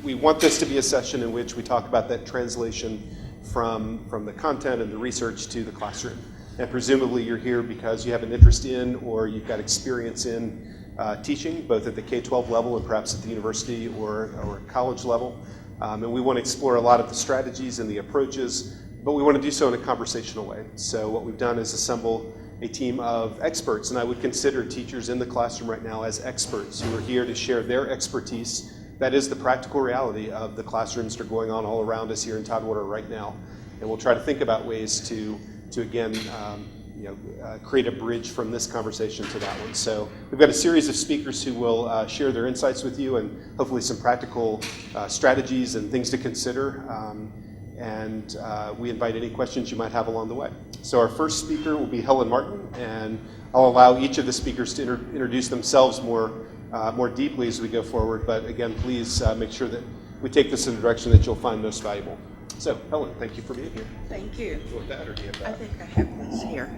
we want this to be a session in which we talk about that translation from the content and the research to the classroom. And presumably you're here because you have an interest in or you've got experience in teaching, both at the K-12 level and perhaps at the university or college level. And we want to explore a lot of the strategies and the approaches, but we want to do so in a conversational way. So what we've done is assemble a team of experts, and I would consider teachers in the classroom right now as experts who are here to share their expertise. That is the practical reality of the classrooms that are going on all around us here in Tidewater right now. And we'll try to think about ways to again, create a bridge from this conversation to that one. So we've got a series of speakers who will share their insights with you and hopefully some practical strategies and things to consider. And we invite any questions you might have along the way. So our first speaker will be Helen Martin, and I'll allow each of the speakers to introduce themselves more deeply as we go forward. But again, please make sure that we take this in the direction that you'll find most valuable. So Helen, thank you for being here. Thank you. Do you want that or do you have that? I think I have this here.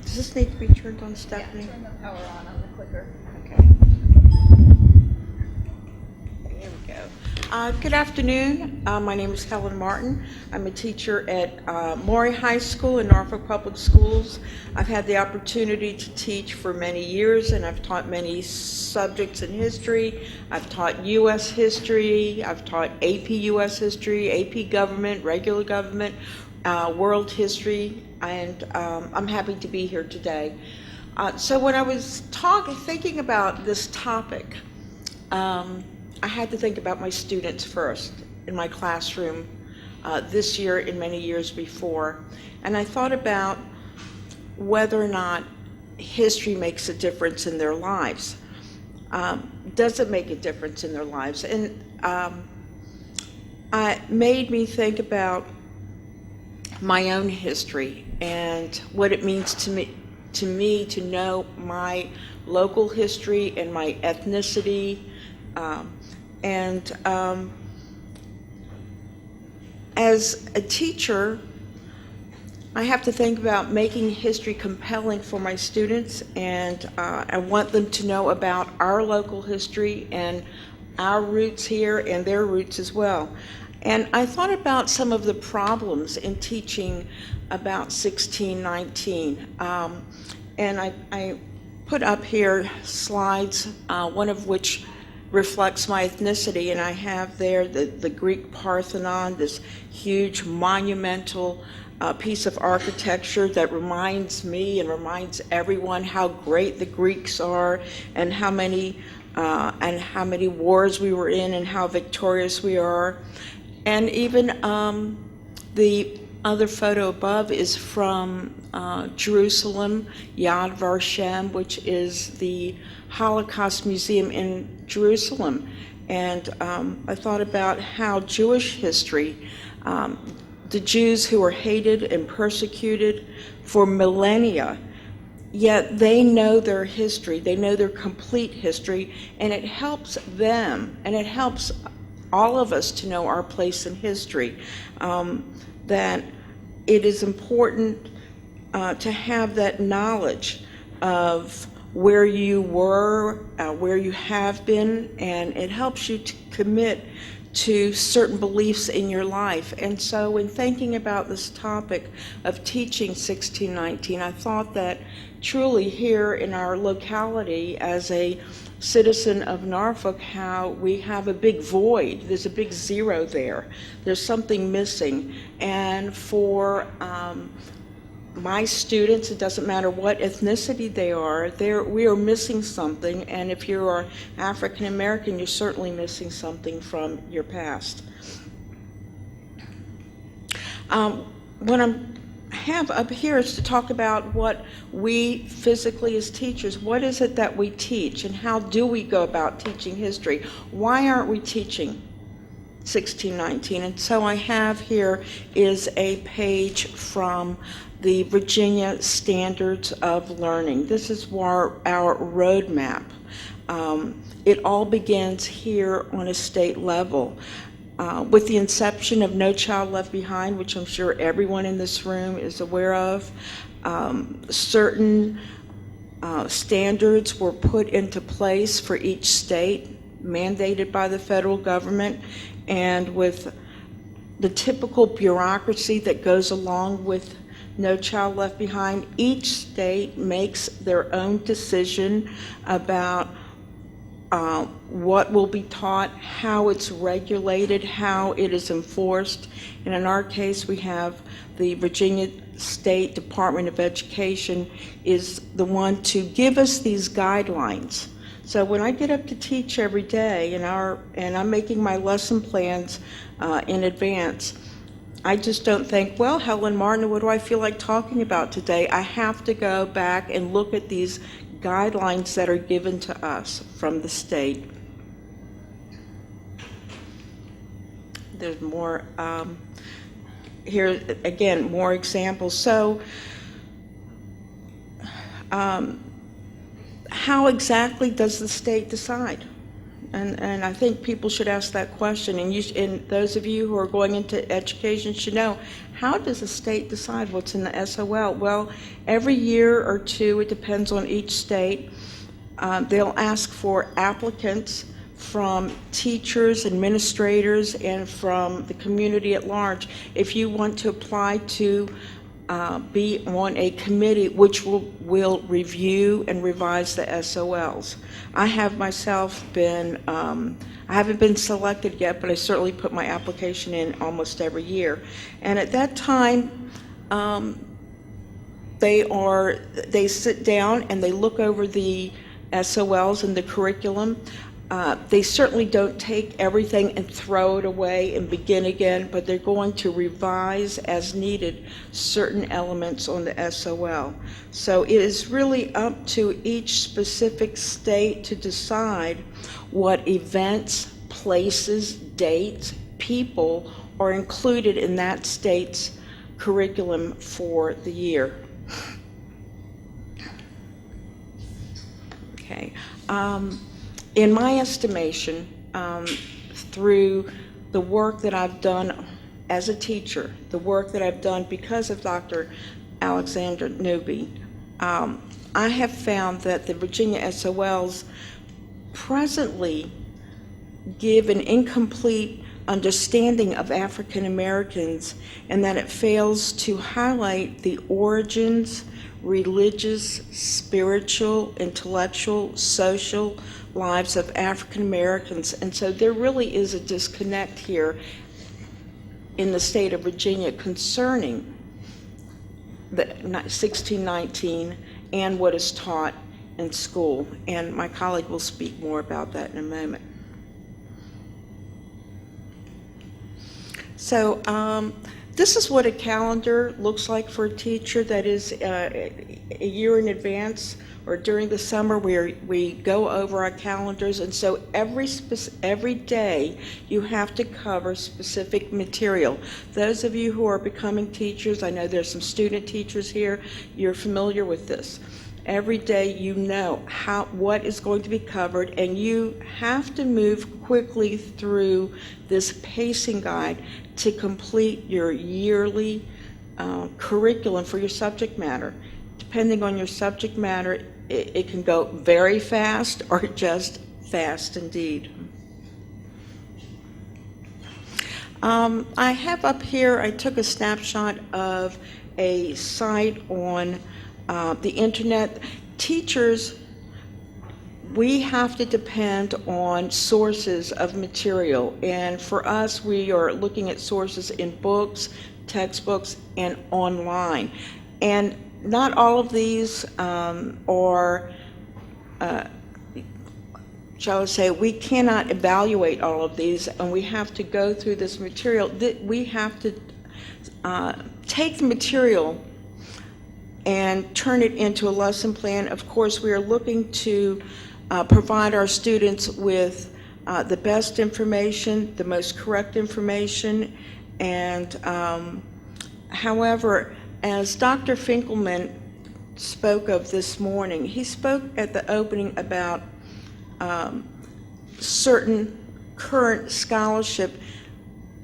Does this need to be turned on, Stephanie? Yeah, turn the power on the clicker. Okay. There we go. Good afternoon. My name is Helen Martin. I'm a teacher at Maury High School in Norfolk Public Schools. I've had the opportunity to teach for many years, and I've taught many subjects in history. I've taught U.S. history. I've taught AP U.S. history, AP government, regular government, world history, and I'm happy to be here today. So when I was thinking about this topic, I had to think about my students first in my classroom this year and many years before. And I thought about whether or not history makes a difference in their lives. Does it make a difference in their lives? And it made me think about my own history and what it means to me to know my local history and my ethnicity. As a teacher, I have to think about making history compelling for my students, and I want them to know about our local history and our roots here and their roots as well. And I thought about some of the problems in teaching about 1619. And I put up here slides, one of which reflects my ethnicity, and I have there the Greek Parthenon, this huge monumental piece of architecture that reminds me and reminds everyone how great the Greeks are and how many wars we were in and how victorious we are. And even the other photo above is from Jerusalem, Yad Vashem, which is the Holocaust Museum in Jerusalem. And I thought about how Jewish history, the Jews who were hated and persecuted for millennia, yet they know their history, they know their complete history, and it helps them, and it helps all of us to know our place in history, that it is important to have that knowledge of where you were, where you have been, and it helps you to commit to certain beliefs in your life. And so in thinking about this topic of teaching 1619, I thought that truly here in our locality as a citizen of Norfolk, how we have a big void. There's a big zero there. There's something missing. And for my students, it doesn't matter what ethnicity they are, we are missing something, and if you are African American, you're certainly missing something from your past. What I have up here is to talk about what we physically as teachers, what is it that we teach, and how do we go about teaching history? Why aren't we teaching 1619? And so I have here is a page from the Virginia Standards of Learning. This is our roadmap. It all begins here on a state level. With the inception of No Child Left Behind, which I'm sure everyone in this room is aware of, certain standards were put into place for each state. mandated by the federal government, and with the typical bureaucracy that goes along with No Child Left Behind, each state makes their own decision about what will be taught, how it's regulated, how it is enforced. And in our case, we have the Virginia State Department of Education is the one to give us these guidelines. So when I get up to teach every day and I'm making my lesson plans in advance, I just don't think, well, Helen Martin, what do I feel like talking about today? I have to go back and look at these guidelines that are given to us from the state. There's more, here again, more examples. So, how exactly does the state decide? And I think people should ask that question. And those of you who are going into education should know, how does the state decide what's in the SOL? Well, every year or two, it depends on each state, they'll ask for applicants from teachers, administrators, and from the community at large if you want to apply to be on a committee which will review and revise the SOLs. I have myself been, I haven't been selected yet, but I certainly put my application in almost every year. And at that time, they sit down and they look over the SOLs and the curriculum. They certainly don't take everything and throw it away and begin again, but they're going to revise as needed certain elements on the SOL. So it is really up to each specific state to decide what events, places, dates, people are included in that state's curriculum for the year. Okay. In my estimation, through the work that I've done as a teacher, the work that I've done because of Dr. Alexander Newby, I have found that the Virginia SOLs presently give an incomplete understanding of African Americans, and that it fails to highlight the origins, religious, spiritual, intellectual, social lives of African Americans. And so there really is a disconnect here in the state of Virginia concerning the 1619 and what is taught in school. And my colleague will speak more about that in a moment. So this is what a calendar looks like for a teacher that is a year in advance or during the summer where we go over our calendars. And so every day you have to cover specific material. Those of you who are becoming teachers, I know there's some student teachers here, you're familiar with this. Every day you know what is going to be covered, and you have to move quickly through this pacing guide to complete your yearly curriculum for your subject matter. Depending on your subject matter, it can go very fast or just fast indeed. I have up here, I took a snapshot of a site on the internet. Teachers, we have to depend on sources of material, and for us we are looking at sources in books, textbooks, and online. And not all of these are, shall I say, we cannot evaluate all of these, and we have to go through this material. We have to take the material and turn it into a lesson plan. Of course, we are looking to provide our students with the best information, the most correct information, and however, as Dr. Finkelman spoke of this morning, he spoke at the opening about certain current scholarship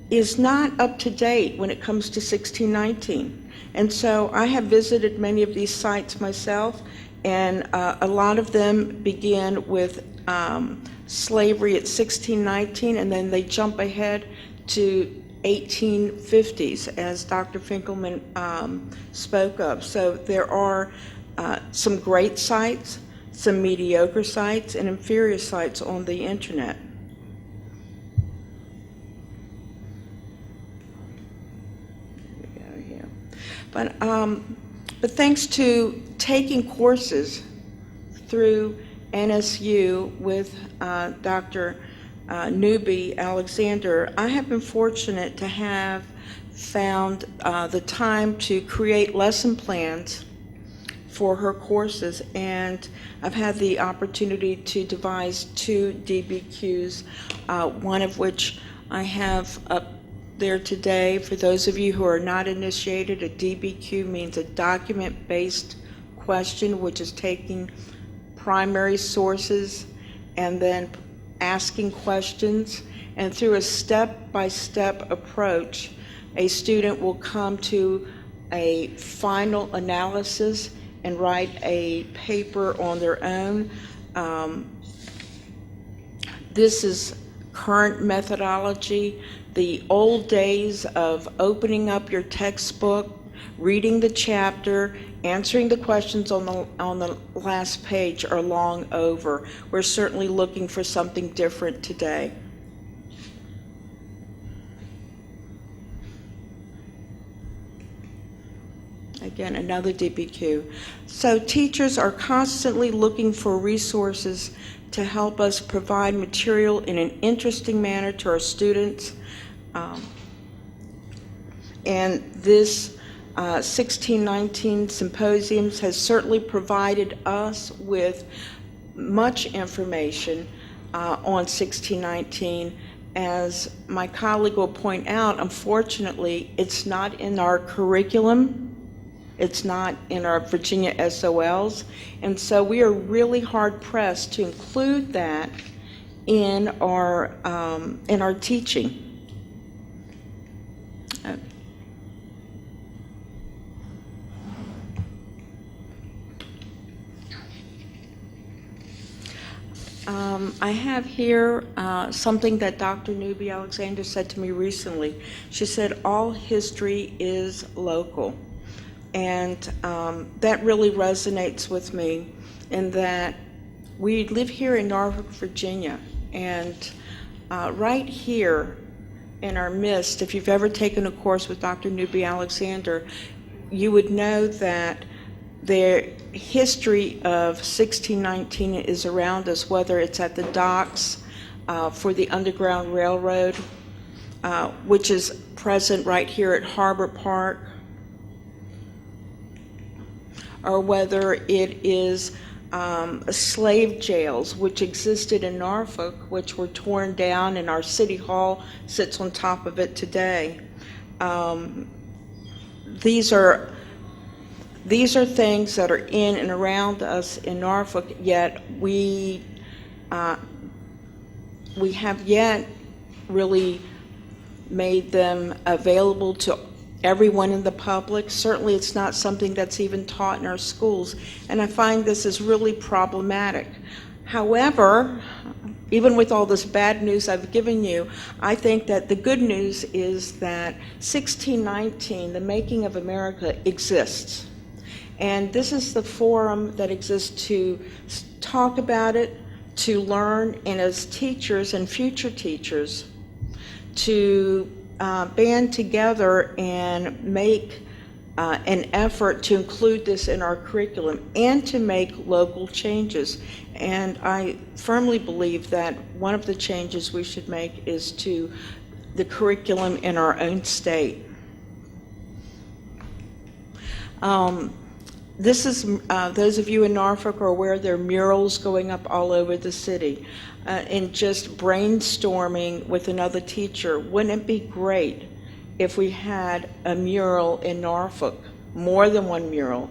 is not up to date when it comes to 1619. And so I have visited many of these sites myself, and a lot of them begin with slavery at 1619, and then they jump ahead to 1850s, as Dr. Finkelman spoke of. So there are some great sites, some mediocre sites, and inferior sites on the internet. There we go here. But thanks to taking courses through NSU with Dr. Newby Alexander, I have been fortunate to have found the time to create lesson plans for her courses, and I've had the opportunity to devise 2 DBQs, one of which I have up there today. For those of you who are not initiated, a DBQ means a document-based question, which is taking primary sources and then asking questions, and through a step-by-step approach, a student will come to a final analysis and write a paper on their own. This is current methodology. The old days of opening up your textbook, reading the chapter, answering the questions on the last page are long over. We're certainly looking for something different today. Again, another DBQ. So teachers are constantly looking for resources to help us provide material in an interesting manner to our students. And this 1619 Symposiums has certainly provided us with much information on 1619. As my colleague will point out, unfortunately, it's not in our curriculum. It's not in our Virginia SOLs, and so we are really hard pressed to include that in our teaching. I have here something that Dr. Newby Alexander said to me recently. She said, all history is local. And that really resonates with me, in that we live here in Norfolk, Virginia, and right here in our midst, if you've ever taken a course with Dr. Newby Alexander, you would know that the history of 1619 is around us, whether it's at the docks for the Underground Railroad, which is present right here at Harbor Park, or whether it is slave jails, which existed in Norfolk, which were torn down, and our city hall sits on top of it today. These are things that are in and around us in Norfolk, yet we have yet really made them available to everyone in the public. Certainly it's not something that's even taught in our schools, and I find this is really problematic. However, even with all this bad news I've given you, I think that the good news is that 1619, the making of America, exists. And this is the forum that exists to talk about it, to learn, and as teachers and future teachers, to band together and make an effort to include this in our curriculum and to make local changes. And I firmly believe that one of the changes we should make is to the curriculum in our own state. This is, those of you in Norfolk are aware there are murals going up all over the city. And just brainstorming with another teacher, wouldn't it be great if we had a mural in Norfolk, more than one mural,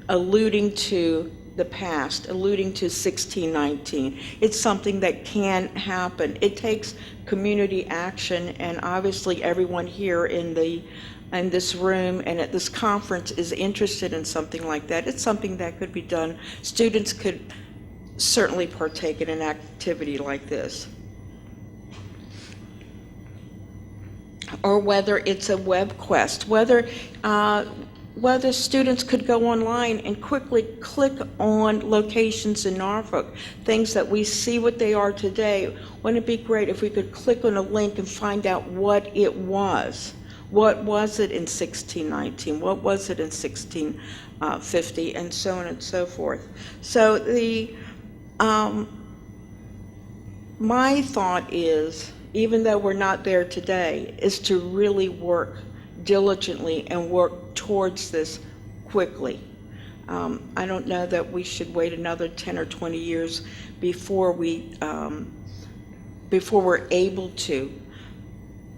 alluding to the past, alluding to 1619. It's something that can happen. It takes community action, and obviously everyone here in this room and at this conference is interested in something like that. It's something that could be done. Students could certainly partake in an activity like this. Or whether it's a web quest, whether students could go online and quickly click on locations in Norfolk, things that we see what they are today. Wouldn't it be great if we could click on a link and find out what it was? What was it in 1619? What was it in 1650? And so on and so forth. So my thought is, even though we're not there today, is to really work diligently and work towards this quickly. I don't know that we should wait another 10 or 20 years before we're able to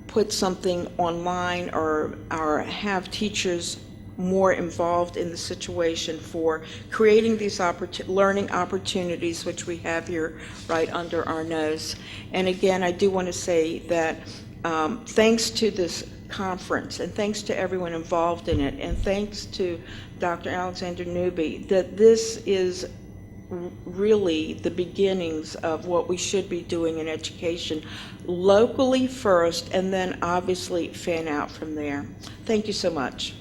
put something online or have teachers more involved in the situation for creating these learning opportunities, which we have here right under our nose. And again, I do want to say that thanks to this conference, and thanks to everyone involved in it, and thanks to Dr. Alexander Newby, that this is really the beginnings of what we should be doing in education, locally first, and then obviously fan out from there. Thank you so much.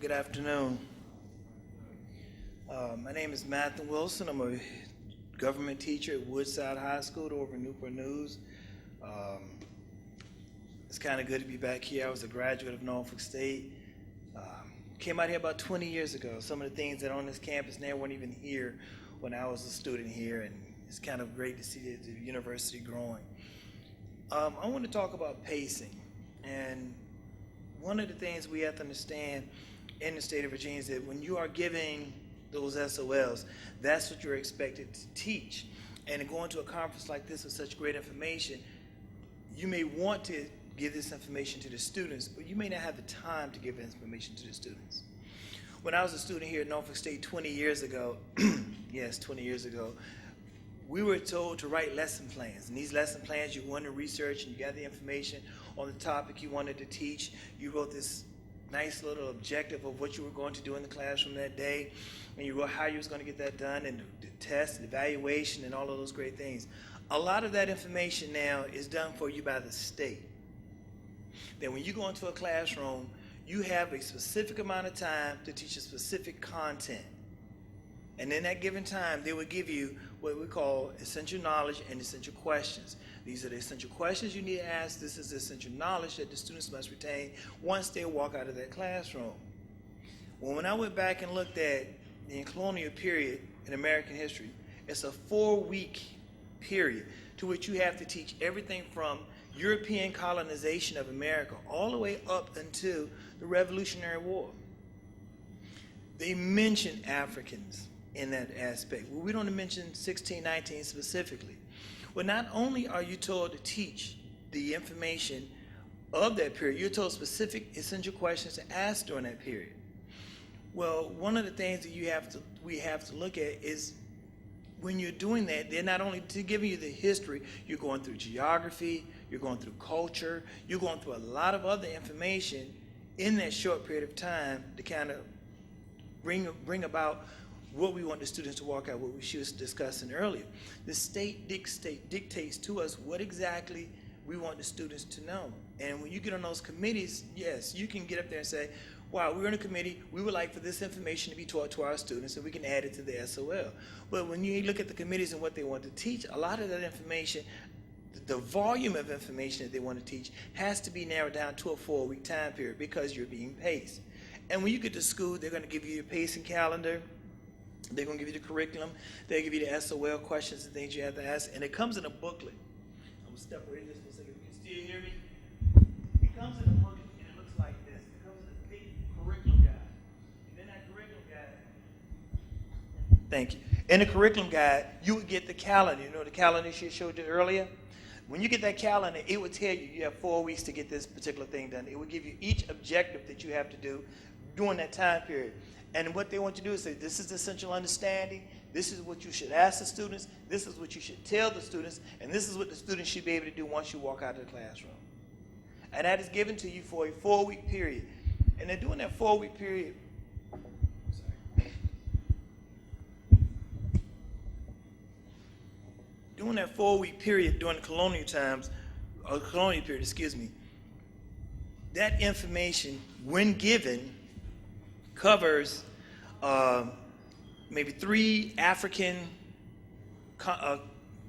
Good afternoon. My name is Matthan Wilson. I'm a government teacher at Woodside High School over in Newport News. It's kind of good to be back here. I was a graduate of Norfolk State. Came out here about 20 years ago. Some of the things that are on this campus now weren't even here when I was a student here, and it's kind of great to see the university growing. I want to talk about pacing, and one of the things we have to understand in the state of Virginia is that when you are giving those SOLs, that's what you're expected to teach. And going to a conference like this with such great information, you may want to give this information to the students, but you may not have the time to give information to the students. When I was a student here at Norfolk State 20 years ago, yes, 20 years ago, we were told to write lesson plans. And these lesson plans, you went to research and you got the information on the topic you wanted to teach. You wrote this nice little objective of what you were going to do in the classroom that day, and you wrote how you was going to get that done, and the test, the evaluation, and all of those great things. A lot of that information now is done for you by the state. Then when you go into a classroom, you have a specific amount of time to teach a specific content. And in that given time, they will give you what we call essential knowledge and essential questions. These are the essential questions you need to ask. This is the essential knowledge that the students must retain once they walk out of that classroom. Well, when I went back and looked at the colonial period in American history, it's a 4-week period to which you have to teach everything from European colonization of America all the way up until the Revolutionary War. They mention Africans in that aspect. Well, we don't mention 1619 specifically. Well, not only are you told to teach the information of that period, you're told specific essential questions to ask during that period. Well, one of the things that we have to look at is when you're doing that, they're not only giving you the history, you're going through geography, you're going through culture, you're going through a lot of other information in that short period of time to kind of bring about what we want the students to walk out, what we was discussing earlier. The state dictates to us what exactly we want the students to know. And when you get on those committees, yes, you can get up there and say, wow, we're in a committee, we would like for this information to be taught to our students, and we can add it to the SOL. But when you look at the committees and what they want to teach, a lot of that information, the volume of information that they want to teach has to be narrowed down to a 4-week time period because you're being paced. And when you get to school, they're going to give you your pacing calendar, they're going to give you the curriculum, they'll give you the SOL questions and things you have to ask, and it comes in a booklet. I'm going to step away this for a second. You can still hear me? It comes in a booklet, and it looks like this. It comes in a big curriculum guide. And in that curriculum guide, thank you. In the curriculum guide, you would get the calendar. You know the calendar she showed you earlier? When you get that calendar, it would tell you you have 4 weeks to get this particular thing done. It would give you each objective that you have to do during that time period. And what they want you to do is say, this is essential understanding, this is what you should ask the students, this is what you should tell the students, and this is what the students should be able to do once you walk out of the classroom. And that is given to you for a 4-week period. And then during that 4-week period, during that 4-week period during the colonial times, or colonial period, excuse me, that information, when given, covers maybe 3 African,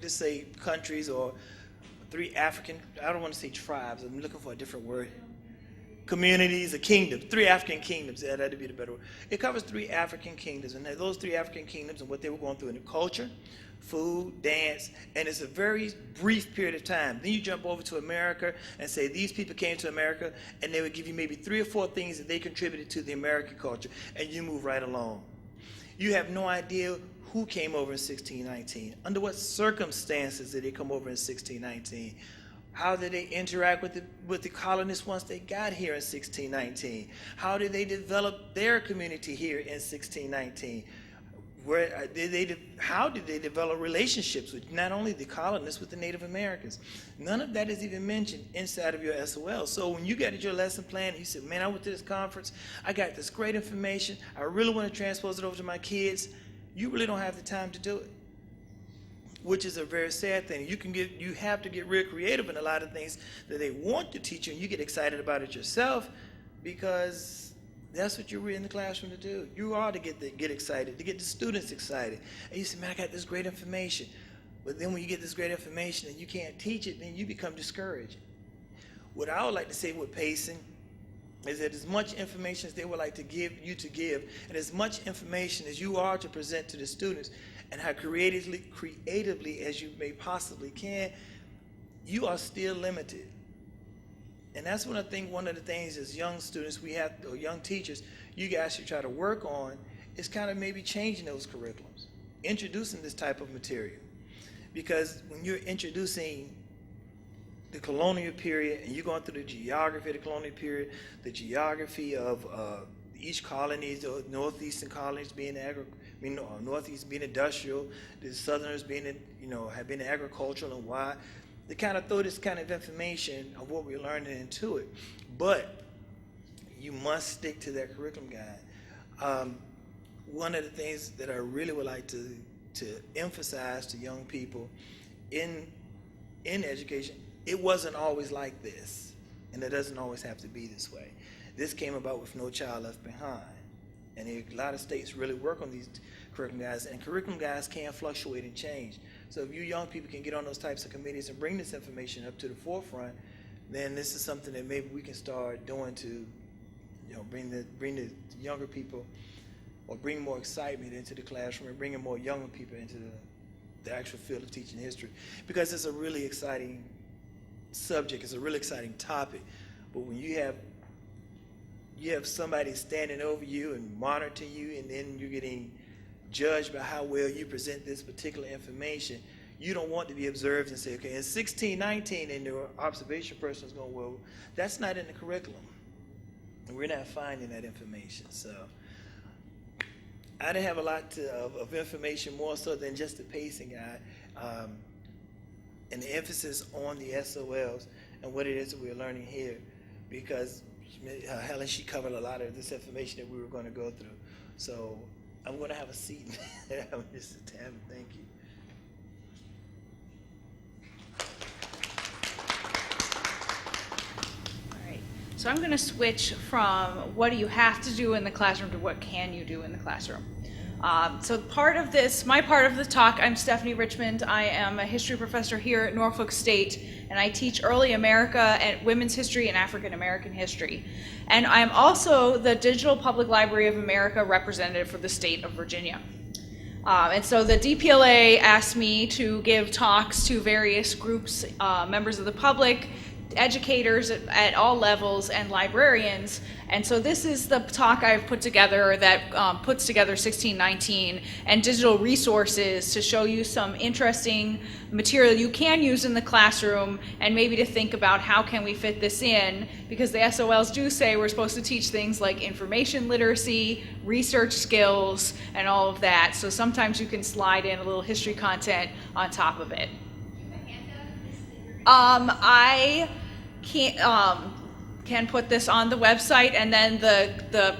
let's say countries, or 3 African, I don't want to say tribes, I'm looking for a different word, communities, or kingdoms, 3 African kingdoms, that'd be the better word. It covers 3 African kingdoms, and those 3 African kingdoms and what they were going through in the culture, food, dance, and it's a very brief period of time. Then you jump over to America and say these people came to America, and they would give you maybe 3 or 4 things that they contributed to the American culture, and you move right along. You have no idea who came over in 1619, under what circumstances did they come over in 1619, how did they interact with the colonists once they got here in 1619, how did they develop their community here in 1619, how did they develop relationships with not only the colonists, with the Native Americans? None of that is even mentioned inside of your SOL. So when you got your lesson plan and you said, man, I went to this conference, I got this great information, I really want to transpose it over to my kids, you really don't have the time to do it, which is a very sad thing. You have to get real creative in a lot of things that they want to teach you, and you get excited about it yourself because that's what you're in the classroom to do. You are to get excited, to get the students excited. And you say, man, I got this great information. But then when you get this great information and you can't teach it, then you become discouraged. What I would like to say with pacing is that as much information as they would like to give, and as much information as you are to present to the students, and how creatively as you may possibly can, you are still limited. And that's one of the things as young students or young teachers, you guys should try to work on is kind of maybe changing those curriculums, introducing this type of material. Because when you're introducing the colonial period and you're going through the geography of the colonial period, the geography of each colony, the northeastern colonies being northeast being industrial, the southerners being, have been agricultural, and why. They kind of throw this kind of information of what we're learning into it. But you must stick to that curriculum guide. One of the things that I really would like to emphasize to young people in education, it wasn't always like this, and it doesn't always have to be this way. This came about with No Child Left Behind. And a lot of states really work on these curriculum guides, and curriculum guides can fluctuate and change. So if you young people can get on those types of committees and bring this information up to the forefront, then this is something that maybe we can start doing to, bring the younger people, or bring more excitement into the classroom, and bringing more younger people into the actual field of teaching history, because it's a really exciting subject, it's a really exciting topic. But when you have somebody standing over you and monitoring you, and then you're getting judged by how well you present this particular information, you don't want to be observed and say, okay, in 1619, and the observation person is going, well, that's not in the curriculum. And we're not finding that information. So I didn't have a lot of information, more so than just the pacing guide, and the emphasis on the SOLs and what it is that we're learning here, because Helen, she covered a lot of this information that we were going to go through. So I'm going to have a seat. I'm just a tab. Thank you. All right. So I'm going to switch from what do you have to do in the classroom to what can you do in the classroom. So my part of the talk, I'm Stephanie Richmond. I am a history professor here at Norfolk State, and I teach early America and women's history and African American history. And I'm also the Digital Public Library of America representative for the state of Virginia. And so the DPLA asked me to give talks to various groups, members of the public, educators at all levels, and librarians. And so this is the talk I've put together that puts together 1619 and digital resources to show you some interesting material you can use in the classroom, and maybe to think about how can we fit this in, because the SOLs do say we're supposed to teach things like information literacy, research skills, and all of that. So sometimes you can slide in a little history content on top of it. I can put this on the website, and then the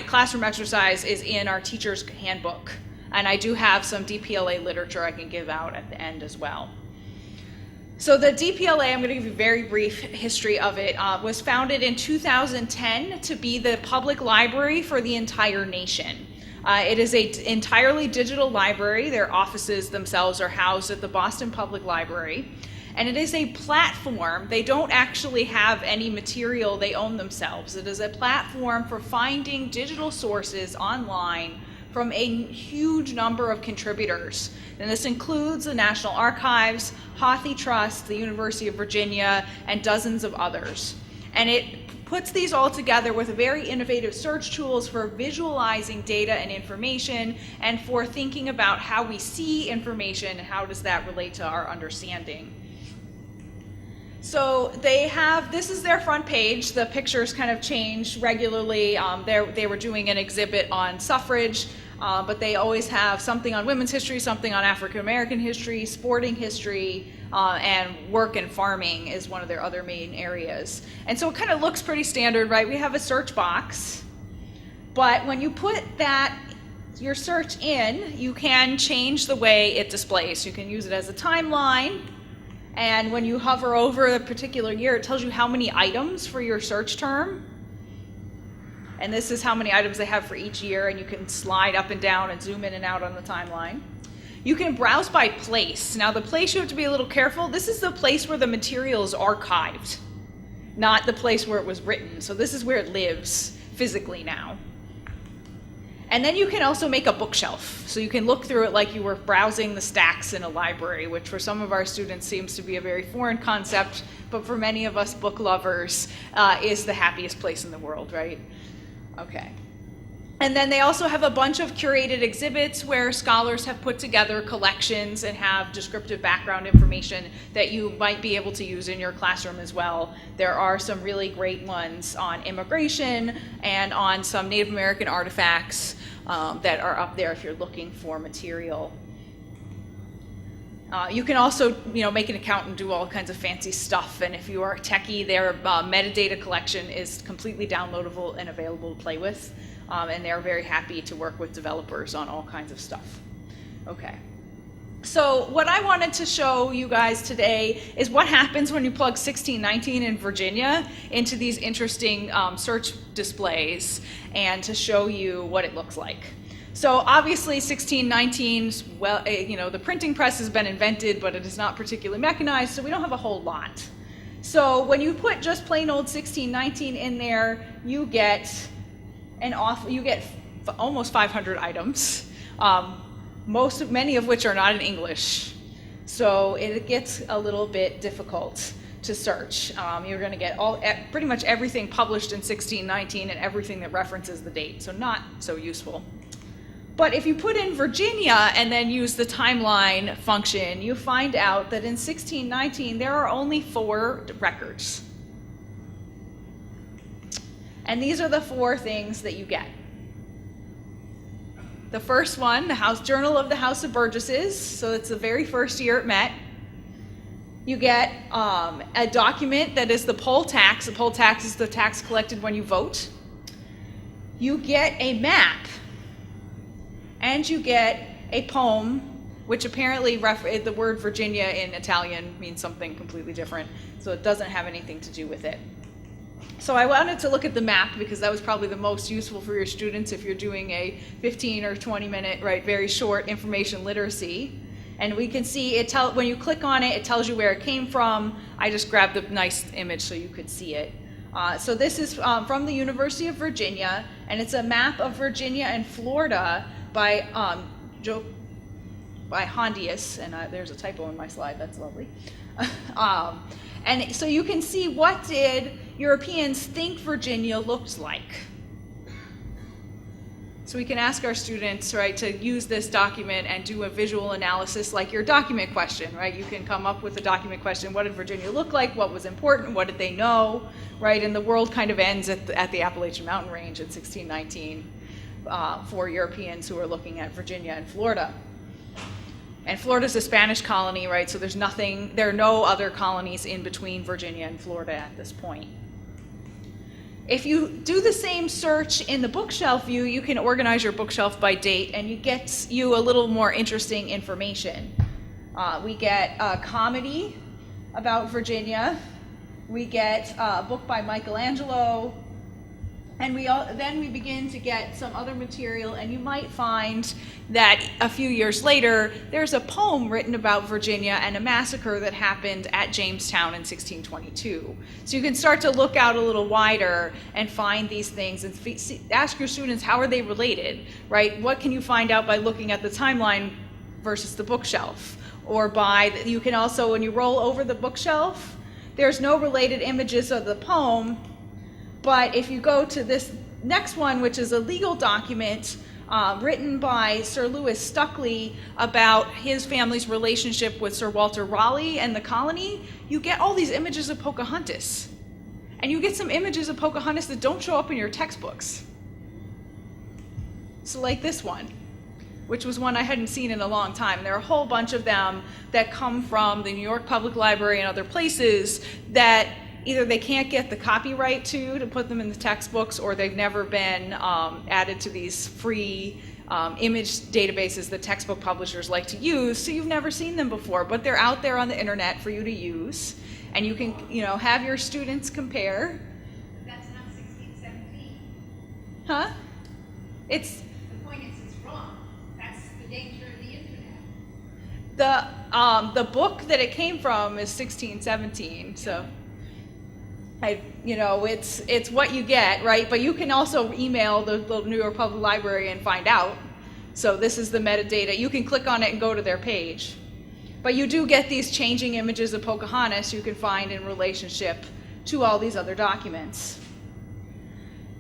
classroom exercise is in our teacher's handbook. And I do have some DPLA literature I can give out at the end as well. So the DPLA, I'm going to give you a very brief history of it, was founded in 2010 to be the public library for the entire nation. It is an entirely digital library. Their offices themselves are housed at the Boston Public Library. And it is a platform. They don't actually have any material they own themselves. It is a platform for finding digital sources online from a huge number of contributors. And this includes the National Archives, Houthi Trust, the University of Virginia, and dozens of others. And it puts these all together with very innovative search tools for visualizing data and information and for thinking about how we see information and how does that relate to our understanding. So they have, this is their front page. The pictures kind of change regularly. They were doing an exhibit on suffrage, but they always have something on women's history, something on African American history, sporting history, and work and farming is one of their other main areas. And so it kind of looks pretty standard, right? We have a search box, but when you put your search in, you can change the way it displays. You can use it as a timeline. And when you hover over a particular year, it tells you how many items for your search term. And this is how many items they have for each year, and you can slide up and down and zoom in and out on the timeline. You can browse by place. Now the place you have to be a little careful. This is the place where the material is archived, not the place where it was written. So this is where it lives physically now. And then you can also make a bookshelf. So you can look through it like you were browsing the stacks in a library, which for some of our students seems to be a very foreign concept, but for many of us book lovers is the happiest place in the world, right? Okay. And then they also have a bunch of curated exhibits where scholars have put together collections and have descriptive background information that you might be able to use in your classroom as well. There are some really great ones on immigration and on some Native American artifacts that are up there if you're looking for material. You can also, make an account and do all kinds of fancy stuff. And if you are a techie, their metadata collection is completely downloadable and available to play with. And they're very happy to work with developers on all kinds of stuff. Okay. So what I wanted to show you guys today is what happens when you plug 1619 in Virginia into these interesting search displays, and to show you what it looks like. So obviously 1619, well, the printing press has been invented, but it is not particularly mechanized, so we don't have a whole lot. So when you put just plain old 1619 in there, you get almost 500 items, many of which are not in English. So it gets a little bit difficult to search. You're going to get pretty much everything published in 1619 and everything that references the date, so not so useful. But if you put in Virginia and then use the timeline function, you find out that in 1619 there are only 4 records. And these are the 4 things that you get. The first one, the House Journal of the House of Burgesses, so it's the very first year it met. You get a document that is the poll tax. The poll tax is the tax collected when you vote. You get a map, and you get a poem, which apparently the word Virginia in Italian means something completely different, so it doesn't have anything to do with it. So I wanted to look at the map because that was probably the most useful for your students if you're doing a 15 or 20 minute, very short information literacy. And we can see when you click on it, it tells you where it came from. I just grabbed a nice image so you could see it. So this is from the University of Virginia, and it's a map of Virginia and Florida by Hondius, and there's a typo in my slide, that's lovely. And so you can see, what did Europeans think Virginia looked like? So we can ask our students, to use this document and do a visual analysis like your document question, You can come up with a document question: what did Virginia look like? What was important? What did they know, And the world kind of ends at the Appalachian Mountain Range in 1619 for Europeans who are looking at Virginia and Florida. And Florida's a Spanish colony, So there are no other colonies in between Virginia and Florida at this point. If you do the same search in the bookshelf view, you can organize your bookshelf by date, and it gets you a little more interesting information. We get a comedy about Virginia. We get a book by Michelangelo. And then we begin to get some other material, and you might find that a few years later, there's a poem written about Virginia and a massacre that happened at Jamestown in 1622. So you can start to look out a little wider and find these things and ask your students, how are they related, right? What can you find out by looking at the timeline versus the bookshelf? Or you can also, when you roll over the bookshelf, there's no related images of the poem. But if you go to this next one, which is a legal document written by Sir Lewis Stuckley about his family's relationship with Sir Walter Raleigh and the colony, you get all these images of Pocahontas. And you get some images of Pocahontas that don't show up in your textbooks. So like this one, which was one I hadn't seen in a long time. There are a whole bunch of them that come from the New York Public Library and other places that either they can't get the copyright to put them in the textbooks, or they've never been added to these free image databases that textbook publishers like to use, so you've never seen them before, but they're out there on the internet for you to use, and you can have your students compare. That's not 1617. Huh? The point is it's wrong. That's the danger of the internet. The book that it came from is 1617, so it's what you get, right? But you can also email the New York Public Library and find out. So this is the metadata. You can click on it and go to their page. But you do get these changing images of Pocahontas you can find in relationship to all these other documents.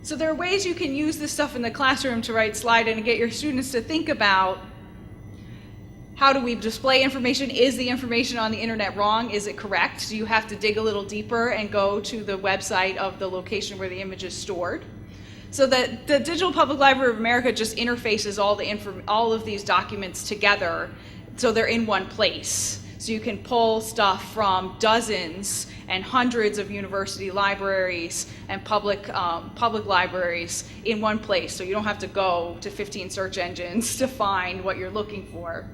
So there are ways you can use this stuff in the classroom to write slide and get your students to think about, how do we display information? Is the information on the internet wrong? Is it correct? Do you have to dig a little deeper and go to the website of the location where the image is stored? So that the Digital Public Library of America just interfaces all of these documents together, so they're in one place. So you can pull stuff from dozens and hundreds of university libraries and public libraries in one place. So you don't have to go to 15 search engines to find what you're looking for.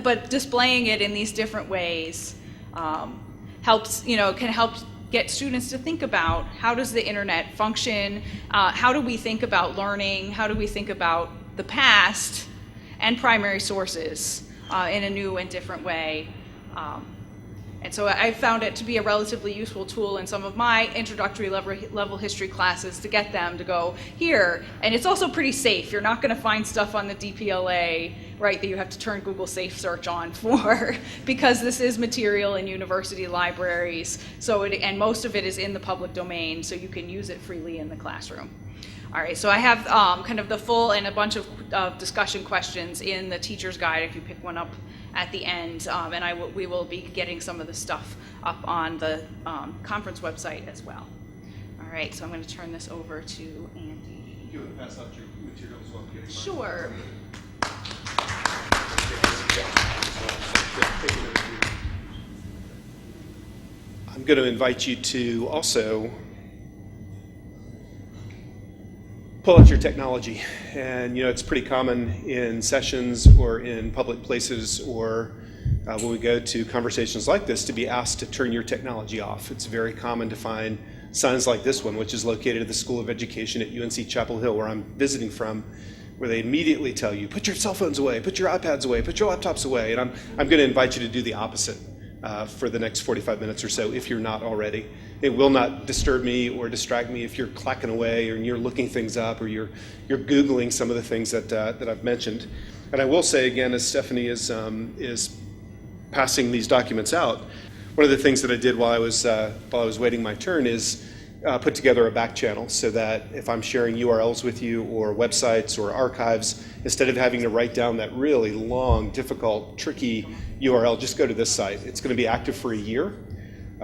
But displaying it in these different ways can help get students to think about, how does the internet function? How do we think about learning? How do we think about the past and primary sources in a new and different way? And so I found it to be a relatively useful tool in some of my introductory level history classes to get them to go here. And it's also pretty safe. You're not going to find stuff on the DPLA, right, that you have to turn Google Safe Search on for, because this is material in university libraries. And most of it is in the public domain, so you can use it freely in the classroom. All right, so I have kind of the full and a bunch of discussion questions in the teacher's guide if you pick one up at the end, and we will be getting some of the stuff up on the conference website as well. All right, so I'm going to turn this over to Andy. You want to pass out your materials while I'm getting mine? Sure. I'm going to invite you to also pull out your technology. And it's pretty common in sessions or in public places or when we go to conversations like this to be asked to turn your technology off. It's very common to find signs like this one, which is located at the School of Education at UNC Chapel Hill, where I'm visiting from, where they immediately tell you, put your cell phones away, put your iPads away, put your laptops away. And I'm going to invite you to do the opposite for the next 45 minutes or so, if you're not already. It will not disturb me or distract me if you're clacking away or you're looking things up or you're Googling some of the things that I've mentioned. And I will say again, as Stephanie is passing these documents out, one of the things that I did while I was waiting my turn is put together a back channel so that if I'm sharing URLs with you or websites or archives, instead of having to write down that really long, difficult, tricky URL, just go to this site. It's going to be active for a year.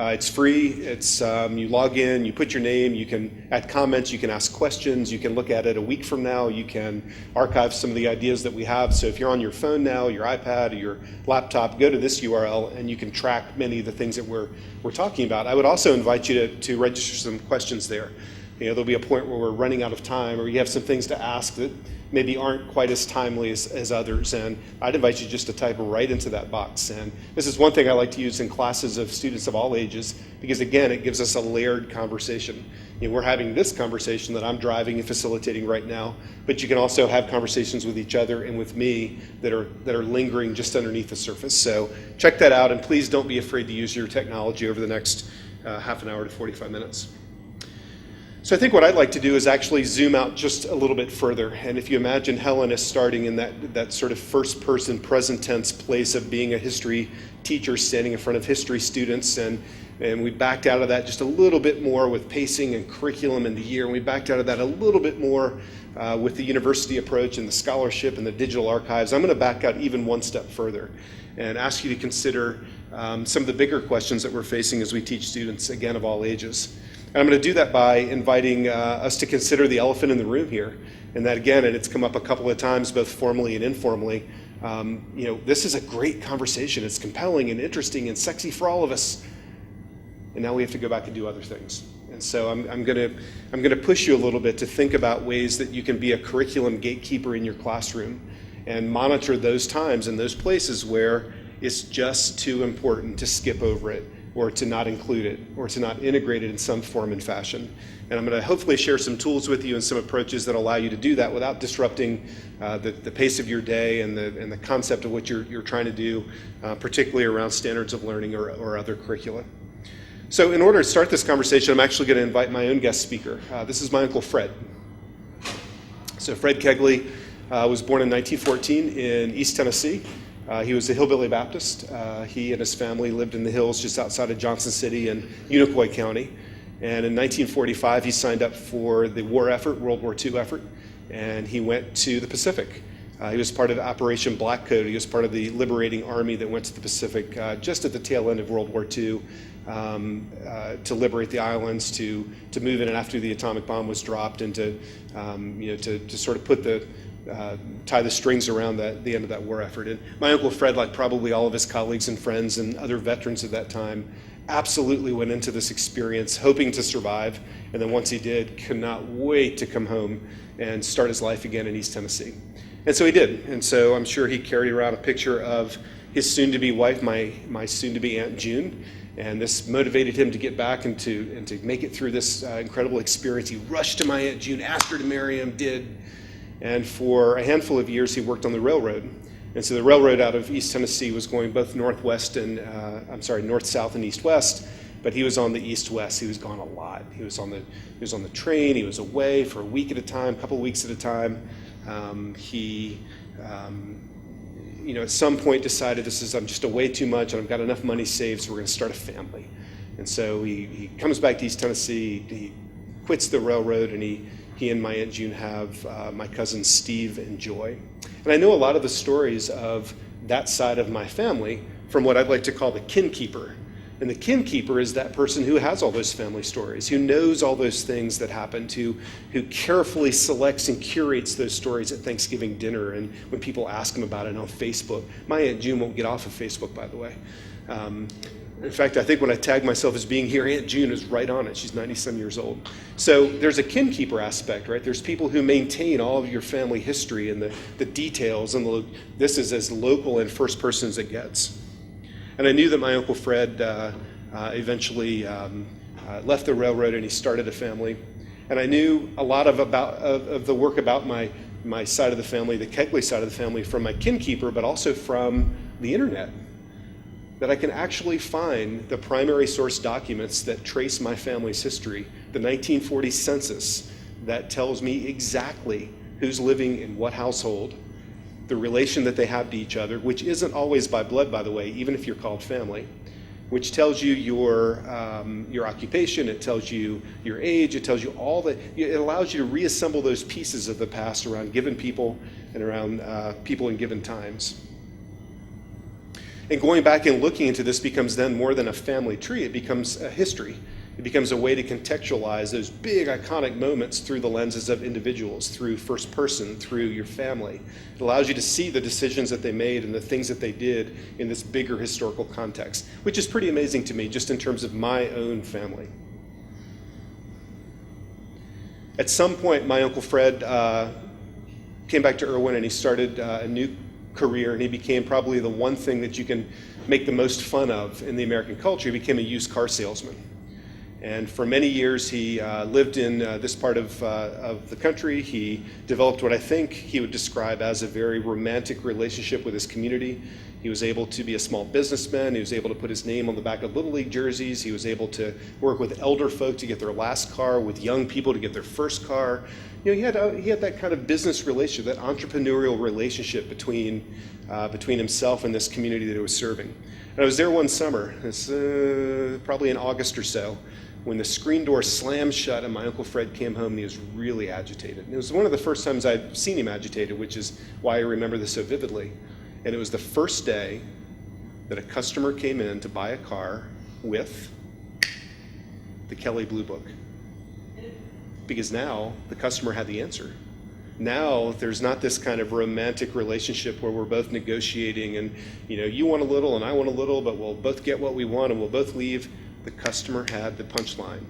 It's free. It's you log in, you put your name, you can add comments, you can ask questions, you can look at it a week from now, you can archive some of the ideas that we have. So if you're on your phone now, your iPad, or your laptop, go to this URL and you can track many of the things that we're talking about. I would also invite you to register some questions there. There'll be a point where we're running out of time, or you have some things to ask that maybe aren't quite as timely as others. And I'd invite you just to type right into that box. And this is one thing I like to use in classes of students of all ages, because again, it gives us a layered conversation. We're having this conversation that I'm driving and facilitating right now, but you can also have conversations with each other and with me that are lingering just underneath the surface. So check that out, and please don't be afraid to use your technology over the next half an hour to 45 minutes. So I think what I'd like to do is actually zoom out just a little bit further. And if you imagine Helen is starting in that sort of first person present tense place of being a history teacher standing in front of history students, and we backed out of that just a little bit more with pacing and curriculum in the year, and we backed out of that a little bit more with the university approach and the scholarship and the digital archives. I'm going to back out even one step further and ask you to consider some of the bigger questions that we're facing as we teach students, again, of all ages. And I'm going to do that by inviting us to consider the elephant in the room here. And that, again, and it's come up a couple of times, both formally and informally, this is a great conversation. It's compelling and interesting and sexy for all of us. And now we have to go back and do other things. And so I'm going to push you a little bit to think about ways that you can be a curriculum gatekeeper in your classroom and monitor those times and those places where it's just too important to skip over it, or to not include it, or to not integrate it in some form and fashion. And I'm going to hopefully share some tools with you and some approaches that allow you to do that without disrupting the pace of your day and the concept of what you're trying to do, particularly around standards of learning or other curricula. So in order to start this conversation, I'm actually going to invite my own guest speaker. This is my Uncle Fred. So Fred Kegley was born in 1914 in East Tennessee. He was a hillbilly Baptist. He and his family lived in the hills just outside of Johnson City in Unicoi County. And in 1945, he signed up for the war effort, World War II effort, and he went to the Pacific. He was part of Operation Black Coat. He was part of the liberating army that went to the Pacific just at the tail end of World War II to liberate the islands, to move in after the atomic bomb was dropped, and to sort of put tie the strings around the end of that war effort. And my Uncle Fred, like probably all of his colleagues and friends and other veterans of that time, absolutely went into this experience hoping to survive, and then once he did, could not wait to come home and start his life again in East Tennessee. And so he did. And so I'm sure he carried around a picture of his soon-to-be wife, my soon-to-be Aunt June, and this motivated him to get back and to make it through this incredible experience. He rushed to my Aunt June, asked her to marry him, did. And for a handful of years, he worked on the railroad. And so the railroad out of East Tennessee was going both north, south, and east-west. But he was on the east-west. He was gone a lot. He was on the train. He was away for a week at a time, a couple of weeks at a time. At some point decided I'm just away too much, and I've got enough money saved, so we're going to start a family. And so he comes back to East Tennessee. He quits the railroad, and he and my Aunt June have my cousins Steve and Joy. And I know a lot of the stories of that side of my family from what I'd like to call the kin keeper. And the kin keeper is that person who has all those family stories, who knows all those things that happened, who carefully selects and curates those stories at Thanksgiving dinner and when people ask him about it on Facebook. My Aunt June won't get off of Facebook, by the way. In fact, I think when I tag myself as being here, Aunt June is right on it. She's 90-some years old. So there's a kin keeper aspect, right? There's people who maintain all of your family history and the details, and this is as local and first person as it gets. And I knew that my Uncle Fred eventually left the railroad and he started a family. And I knew a lot of the work about my side of the family, the Kegley side of the family, from my kin keeper, but also from the internet. That I can actually find the primary source documents that trace my family's history, the 1940 census that tells me exactly who's living in what household, the relation that they have to each other, which isn't always by blood, by the way, even if you're called family, which tells you your occupation, it tells you your age, it tells you it allows you to reassemble those pieces of the past around given people and around people in given times. And going back and looking into this becomes then more than a family tree. It becomes a history. It becomes a way to contextualize those big iconic moments through the lenses of individuals, through first person, through your family. It allows you to see the decisions that they made and the things that they did in this bigger historical context, which is pretty amazing to me just in terms of my own family. At some point, my Uncle Fred came back to Irwin and he started a new career, and he became probably the one thing that you can make the most fun of in the American culture. He became a used car salesman. And for many years, he lived in this part of the country. He developed what I think he would describe as a very romantic relationship with his community. He was able to be a small businessman. He was able to put his name on the back of Little League jerseys. He was able to work with elder folk to get their last car, with young people to get their first car. You know, he had that kind of business relationship, that entrepreneurial relationship between himself and this community that he was serving. And I was there one summer, it's probably in August or so, when the screen door slammed shut and my Uncle Fred came home and he was really agitated. And it was one of the first times I'd seen him agitated, which is why I remember this so vividly. And it was the first day that a customer came in to buy a car with the Kelley Blue Book. Because now the customer had the answer. Now there's not this kind of romantic relationship where we're both negotiating and, you know, you want a little and I want a little, but we'll both get what we want and we'll both leave. The customer had the punchline.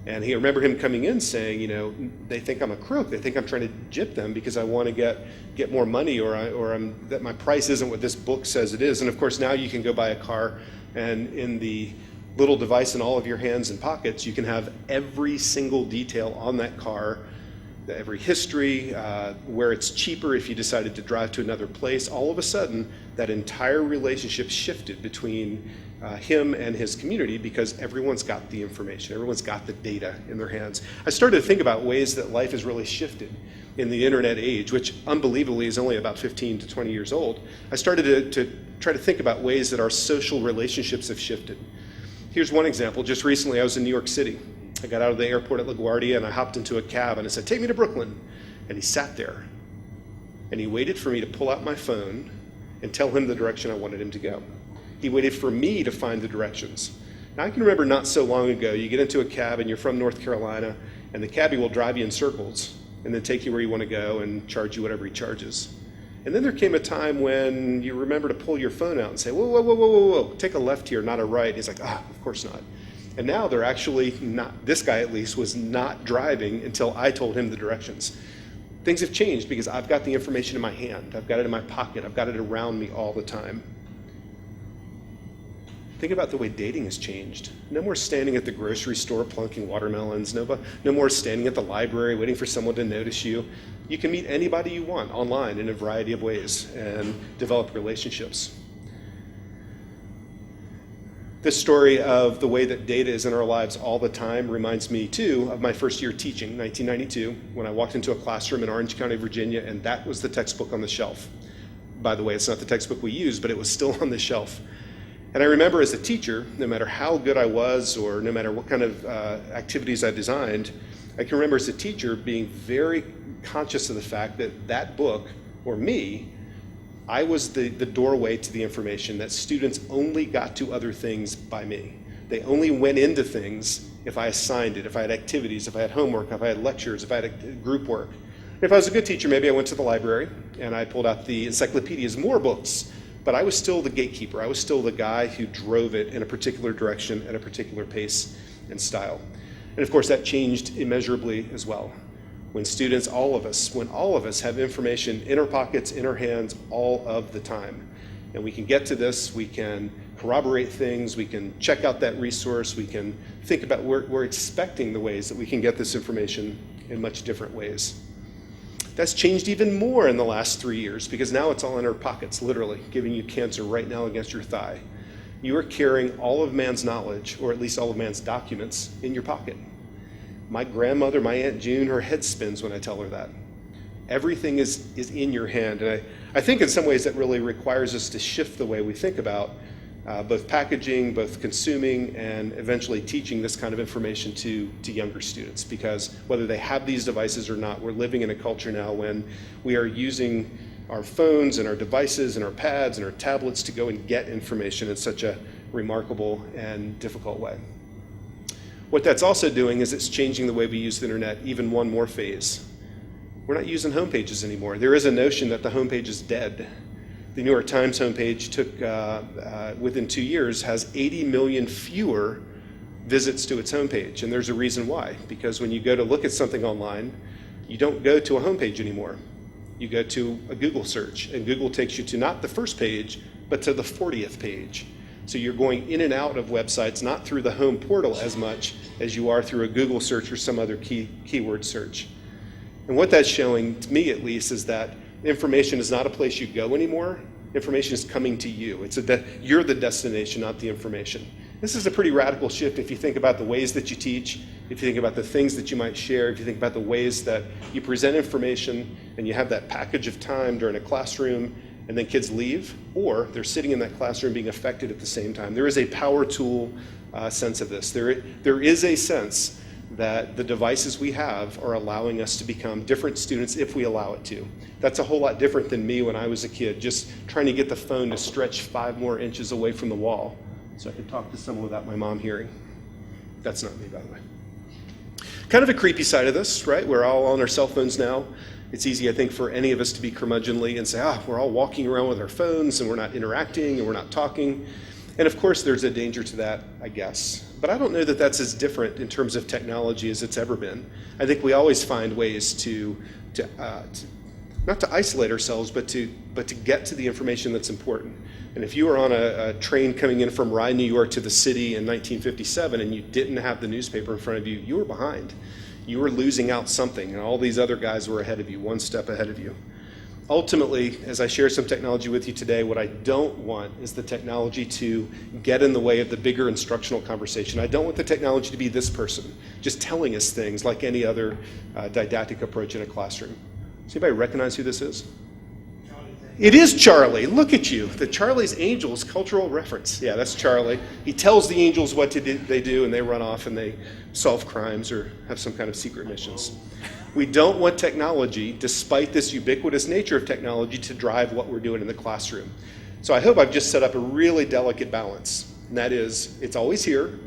And he remember him coming in saying, you know, they think I'm a crook. They think I'm trying to gyp them because I want to get more money, or that my price isn't what this book says it is. And of course, now you can go buy a car, and in the little device in all of your hands and pockets, you can have every single detail on that car, every history, where it's cheaper if you decided to drive to another place. All of a sudden, that entire relationship shifted between him and his community because everyone's got the information, everyone's got the data in their hands. I started to think about ways that life has really shifted in the internet age, which unbelievably is only about 15 to 20 years old. I started to try to think about ways that our social relationships have shifted. Here's one example. Just recently, I was in New York City. I got out of the airport at LaGuardia and I hopped into a cab and I said, "Take me to Brooklyn." And he sat there and he waited for me to pull out my phone and tell him the direction I wanted him to go. He waited for me to find the directions. Now I can remember not so long ago, you get into a cab and you're from North Carolina and the cabbie will drive you in circles and then take you where you want to go and charge you whatever he charges. And then there came a time when you remember to pull your phone out and say, whoa, whoa, whoa, whoa, whoa, whoa, take a left here, not a right. He's like, of course not. And now they're actually not, this guy at least was not driving until I told him the directions. Things have changed because I've got the information in my hand. I've got it in my pocket. I've got it around me all the time. Think about the way dating has changed. No more standing at the grocery store plunking watermelons. No more standing at the library waiting for someone to notice you. You can meet anybody you want online in a variety of ways and develop relationships. This story of the way that data is in our lives all the time reminds me, too, of my first year teaching, 1992, when I walked into a classroom in Orange County, Virginia, and that was the textbook on the shelf. By the way, it's not the textbook we use, but it was still on the shelf. And I remember as a teacher, no matter how good I was or no matter what kind of activities I designed, I can remember as a teacher being very conscious of the fact that that book, or me, I was the doorway to the information, that students only got to other things by me. They only went into things if I assigned it, if I had activities, if I had homework, if I had lectures, if I had group work. If I was a good teacher, maybe I went to the library and I pulled out the encyclopedias, more books, but I was still the gatekeeper. I was still the guy who drove it in a particular direction at a particular pace and style. And of course that changed immeasurably as well. When students, when all of us have information in our pockets, in our hands, all of the time. And we can get to this, we can corroborate things, we can check out that resource, we can think about, we're expecting the ways that we can get this information in much different ways. That's changed even more in the last 3 years because now it's all in our pockets, literally, giving you cancer right now against your thigh. You are carrying all of man's knowledge, or at least all of man's documents, in your pocket. My grandmother, my Aunt June, her head spins when I tell her that. Everything is in your hand. And I think in some ways that really requires us to shift the way we think about both packaging, both consuming, and eventually teaching this kind of information to younger students. Because whether they have these devices or not, we're living in a culture now when we are using our phones and our devices and our pads and our tablets to go and get information in such a remarkable and difficult way. What that's also doing is it's changing the way we use the internet even one more phase. We're not using homepages anymore. There is a notion that the homepage is dead. The New York Times homepage within 2 years, has 80 million fewer visits to its homepage. And there's a reason why, because when you go to look at something online, you don't go to a homepage anymore. You go to a Google search, and Google takes you to not the first page, but to the 40th page. So you're going in and out of websites, not through the home portal as much as you are through a Google search or some other keyword search. And what that's showing, to me at least, is that information is not a place you go anymore. Information is coming to you. You're the destination, not the information. This is a pretty radical shift if you think about the ways that you teach, if you think about the things that you might share, if you think about the ways that you present information and you have that package of time during a classroom and then kids leave, or they're sitting in that classroom being affected at the same time. There is a power tool sense of this. There is a sense that the devices we have are allowing us to become different students if we allow it to. That's a whole lot different than me when I was a kid, just trying to get the phone to stretch 5 more inches away from the wall so I could talk to someone without my mom hearing. That's not me, by the way. Kind of a creepy side of this, right? We're all on our cell phones now. It's easy, I think, for any of us to be curmudgeonly and say, we're all walking around with our phones and we're not interacting and we're not talking. And of course, there's a danger to that, I guess. But I don't know that that's as different in terms of technology as it's ever been. I think we always find ways to not to isolate ourselves, but to get to the information that's important. And if you were on a train coming in from Rye, New York to the city in 1957 and you didn't have the newspaper in front of you, you were behind. You were losing out something, and all these other guys were ahead of you, one step ahead of you. Ultimately, as I share some technology with you today, what I don't want is the technology to get in the way of the bigger instructional conversation. I don't want the technology to be this person, just telling us things like any other didactic approach in a classroom. Does anybody recognize who this is? It is Charlie. Look at you. The Charlie's Angels cultural reference. Yeah, that's Charlie. He tells the angels what they do, and they run off and they solve crimes or have some kind of secret missions. We don't want technology, despite this ubiquitous nature of technology, to drive what we're doing in the classroom. So I hope I've just set up a really delicate balance. And that is, it's always here,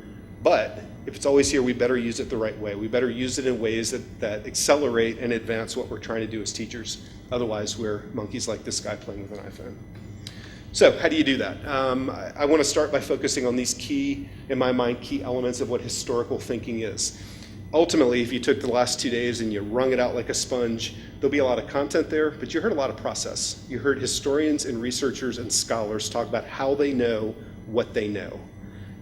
but if it's always here, we better use it the right way. We better use it in ways that accelerate and advance what we're trying to do as teachers. Otherwise, we're monkeys like this guy playing with an iPhone. So how do you do that? I want to start by focusing on these key elements of what historical thinking is. Ultimately, if you took the last 2 days and you wrung it out like a sponge, there'll be a lot of content there, but you heard a lot of process. You heard historians and researchers and scholars talk about how they know what they know.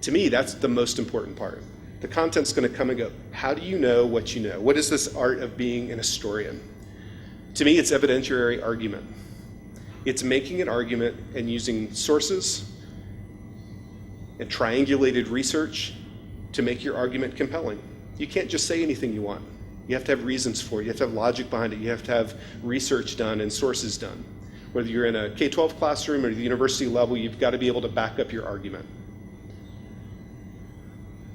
To me, that's the most important part. The content's going to come and go. How do you know what you know? What is this art of being an historian? To me, it's evidentiary argument. It's making an argument and using sources and triangulated research to make your argument compelling. You can't just say anything you want. You have to have reasons for it. You have to have logic behind it. You have to have research done and sources done. Whether you're in a K-12 classroom or the university level, you've got to be able to back up your argument.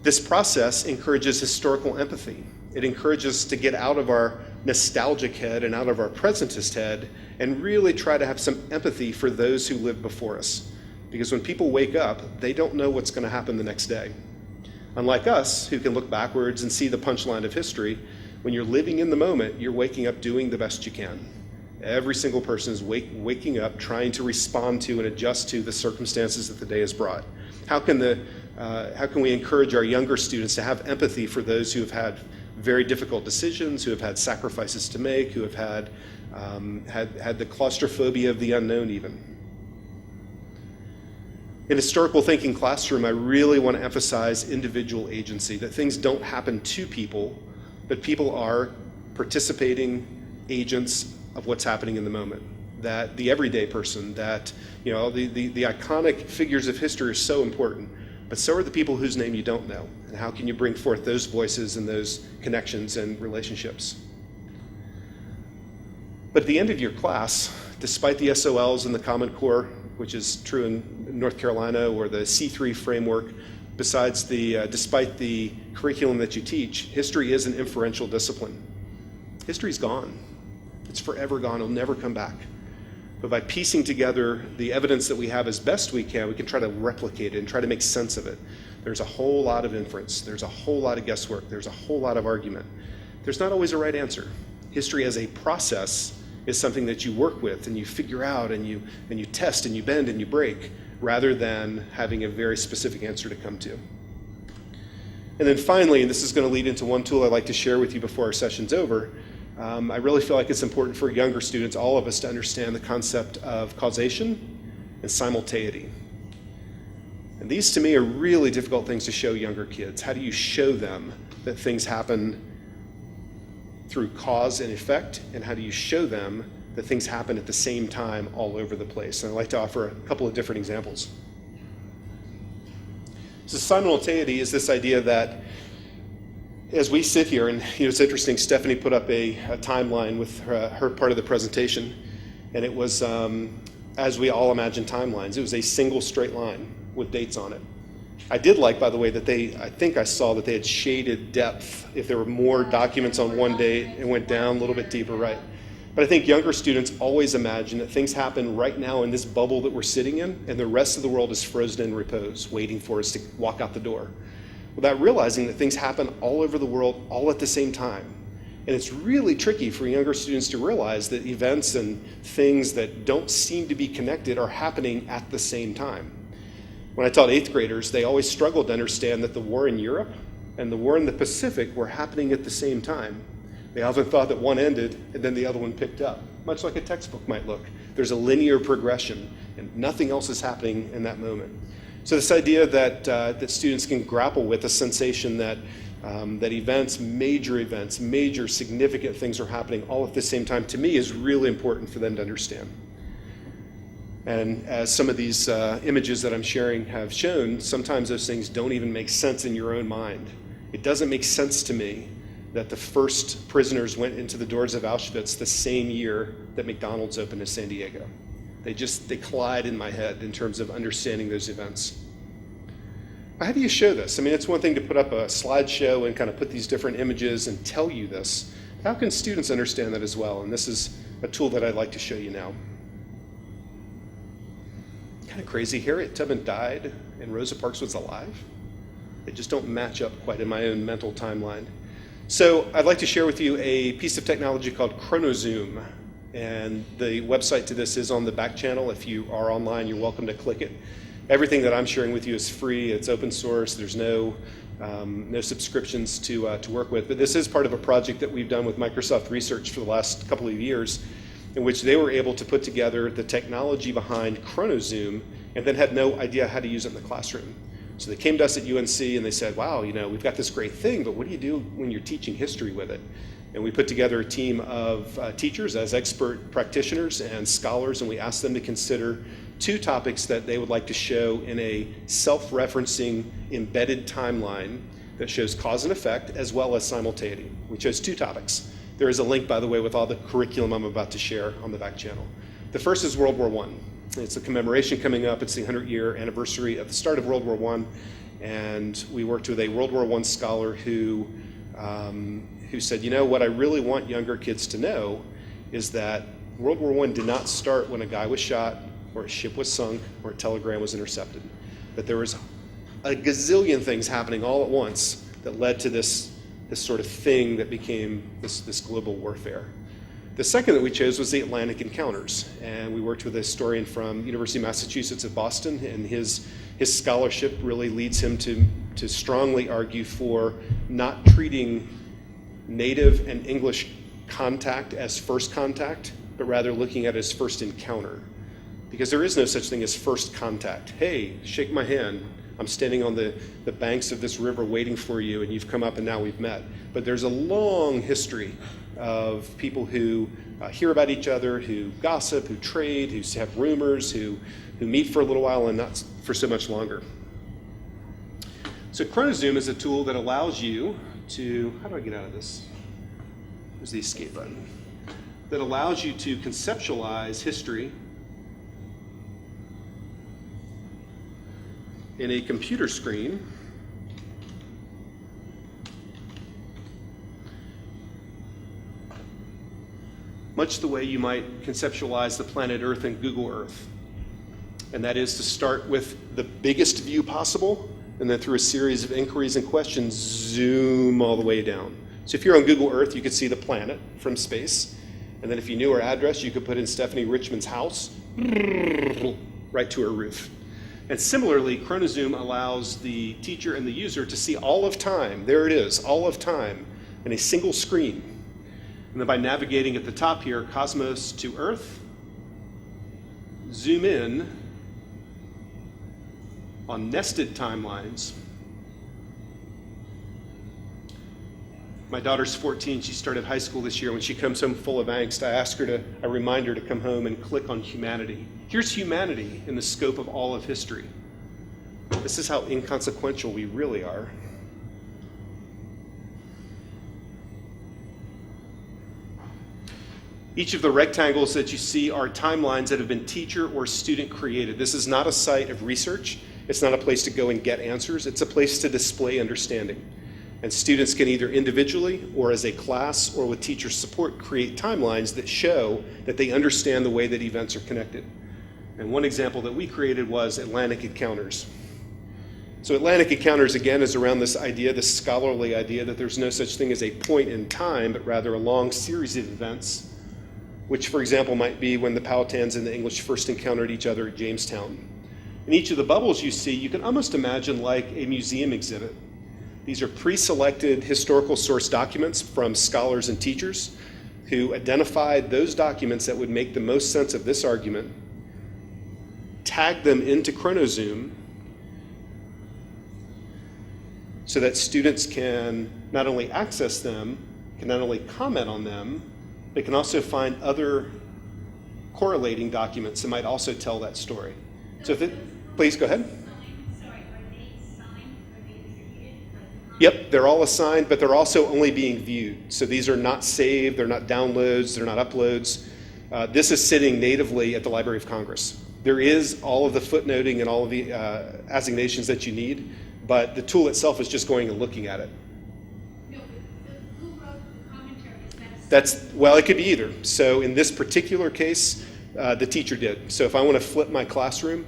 This process encourages historical empathy. It encourages us to get out of our nostalgic head and out of our presentist head and really try to have some empathy for those who lived before us. Because when people wake up, they don't know what's going to happen the next day. Unlike us, who can look backwards and see the punchline of history, when you're living in the moment, you're waking up doing the best you can. Every single person is waking up, trying to respond to and adjust to the circumstances that the day has brought. How can we encourage our younger students to have empathy for those who have had very difficult decisions, who have had sacrifices to make, who have had the claustrophobia of the unknown even? In historical thinking classroom, I really want to emphasize individual agency, that things don't happen to people, but people are participating agents of what's happening in the moment. That the everyday person, that the iconic figures of history are so important, but so are the people whose name you don't know. And how can you bring forth those voices and those connections and relationships? But at the end of your class, despite the SOLs and the Common Core, which is true in North Carolina, or the C3 framework, despite the curriculum that you teach, history is an inferential discipline. History's gone. It's forever gone. It'll never come back. But by piecing together the evidence that we have as best we can try to replicate it and try to make sense of it. There's a whole lot of inference. There's a whole lot of guesswork. There's a whole lot of argument. There's not always a right answer. History as a process is something that you work with and you figure out and you test and you bend and you break, rather than having a very specific answer to come to. And then finally, and this is going to lead into one tool I'd like to share with you before our session's over, I really feel like it's important for younger students, all of us, to understand the concept of causation and simultaneity. And these, to me, are really difficult things to show younger kids. How do you show them that things happen through cause and effect, and how do you show them that things happen at the same time all over the place? And I'd like to offer a couple of different examples. So simultaneity is this idea that as we sit here, and it's interesting, Stephanie put up a timeline with her part of the presentation, and it was, as we all imagine timelines, it was a single straight line with dates on it. I did like, by the way, that I think I saw that they had shaded depth. If there were more documents on one date, it went down a little bit deeper, right? But I think younger students always imagine that things happen right now in this bubble that we're sitting in, and the rest of the world is frozen in repose, waiting for us to walk out the door, without realizing that things happen all over the world, all at the same time. And it's really tricky for younger students to realize that events and things that don't seem to be connected are happening at the same time. When I taught 8th graders, they always struggled to understand that the war in Europe and the war in the Pacific were happening at the same time. They often thought that one ended and then the other one picked up, much like a textbook might look. There's a linear progression and nothing else is happening in that moment. So this idea that students can grapple with a sensation that events, major significant things are happening all at the same time, to me is really important for them to understand. And as some of these images that I'm sharing have shown, sometimes those things don't even make sense in your own mind. It doesn't make sense to me that the first prisoners went into the doors of Auschwitz the same year that McDonald's opened in San Diego. They collide in my head in terms of understanding those events. How do you show this? I mean, it's one thing to put up a slideshow and kind of put these different images and tell you this. How can students understand that as well? And this is a tool that I'd like to show you now. Kind of crazy. Harriet Tubman died and Rosa Parks was alive. They just don't match up quite in my own mental timeline. So I'd like to share with you a piece of technology called ChronoZoom. And the website to this is on the back channel. If you are online, you're welcome to click it. Everything that I'm sharing with you is free. It's open source. There's no subscriptions to work with. But this is part of a project that we've done with Microsoft Research for the last couple of years, in which they were able to put together the technology behind ChronoZoom and then had no idea how to use it in the classroom. So they came to us at UNC and they said, wow, we've got this great thing, but what do you do when you're teaching history with it? And we put together a team of teachers as expert practitioners and scholars, and we asked them to consider 2 topics that they would like to show in a self-referencing embedded timeline that shows cause and effect as well as simultaneity. We chose 2 topics. There is a link, by the way, with all the curriculum I'm about to share on the back channel. The first is World War I. It's a commemoration coming up. It's the 100-year anniversary of the start of World War I, and we worked with a World War I scholar who said, what I really want younger kids to know is that World War I did not start when a guy was shot or a ship was sunk or a telegram was intercepted. That there was a gazillion things happening all at once that led to this sort of thing that became this global warfare. The second that we chose was the Atlantic Encounters, and we worked with a historian from University of Massachusetts at Boston, and his scholarship really leads him to strongly argue for not treating Native and English contact as first contact, but rather looking at it as first encounter. Because there is no such thing as first contact. Hey, shake my hand. I'm standing on the banks of this river waiting for you, and you've come up and now we've met. But there's a long history of people who hear about each other, who gossip, who trade, who have rumors, who meet for a little while and not for so much longer. So ChronoZoom is a tool that allows you to, how do I get out of this? There's the escape button. That allows you to conceptualize history in a computer screen much the way you might conceptualize the planet Earth in Google Earth. And that is to start with the biggest view possible, and then through a series of inquiries and questions, zoom all the way down. So if you're on Google Earth, you could see the planet from space. And then if you knew her address, you could put in Stephanie Richmond's house, right to her roof. And similarly, ChronoZoom allows the teacher and the user to see all of time, there it is, all of time, in a single screen. And then by navigating at the top here, Cosmos to Earth, zoom in on nested timelines. My daughter's 14, she started high school this year. When she comes home full of angst, I remind her to come home and click on humanity. Here's humanity in the scope of all of history. This is how inconsequential we really are. Each of the rectangles that you see are timelines that have been teacher or student created. This is not a site of research. It's not a place to go and get answers. It's a place to display understanding. And students can either individually or as a class or with teacher support create timelines that show that they understand the way that events are connected. And one example that we created was Atlantic Encounters. So Atlantic Encounters, again, is around this idea, this scholarly idea that there's no such thing as a point in time, but rather a long series of events, which, for example, might be when the Powhatans and the English first encountered each other at Jamestown. In each of the bubbles you see, you can almost imagine like a museum exhibit. These are pre-selected historical source documents from scholars and teachers who identified those documents that would make the most sense of this argument, tagged them into ChronoZoom so that students can not only access them, can not only comment on them, they can also find other correlating documents that might also tell that story. So if it, please go ahead. Yep, they're all assigned, but they're also only being viewed. So these are not saved, they're not downloads, they're not uploads. This is sitting natively at the Library of Congress. There is all of the footnoting and all of the assignations that you need, but the tool itself is just going and looking at it. No, but who wrote the commentary? Well, it could be either. So in this particular case, the teacher did. So if I want to flip my classroom,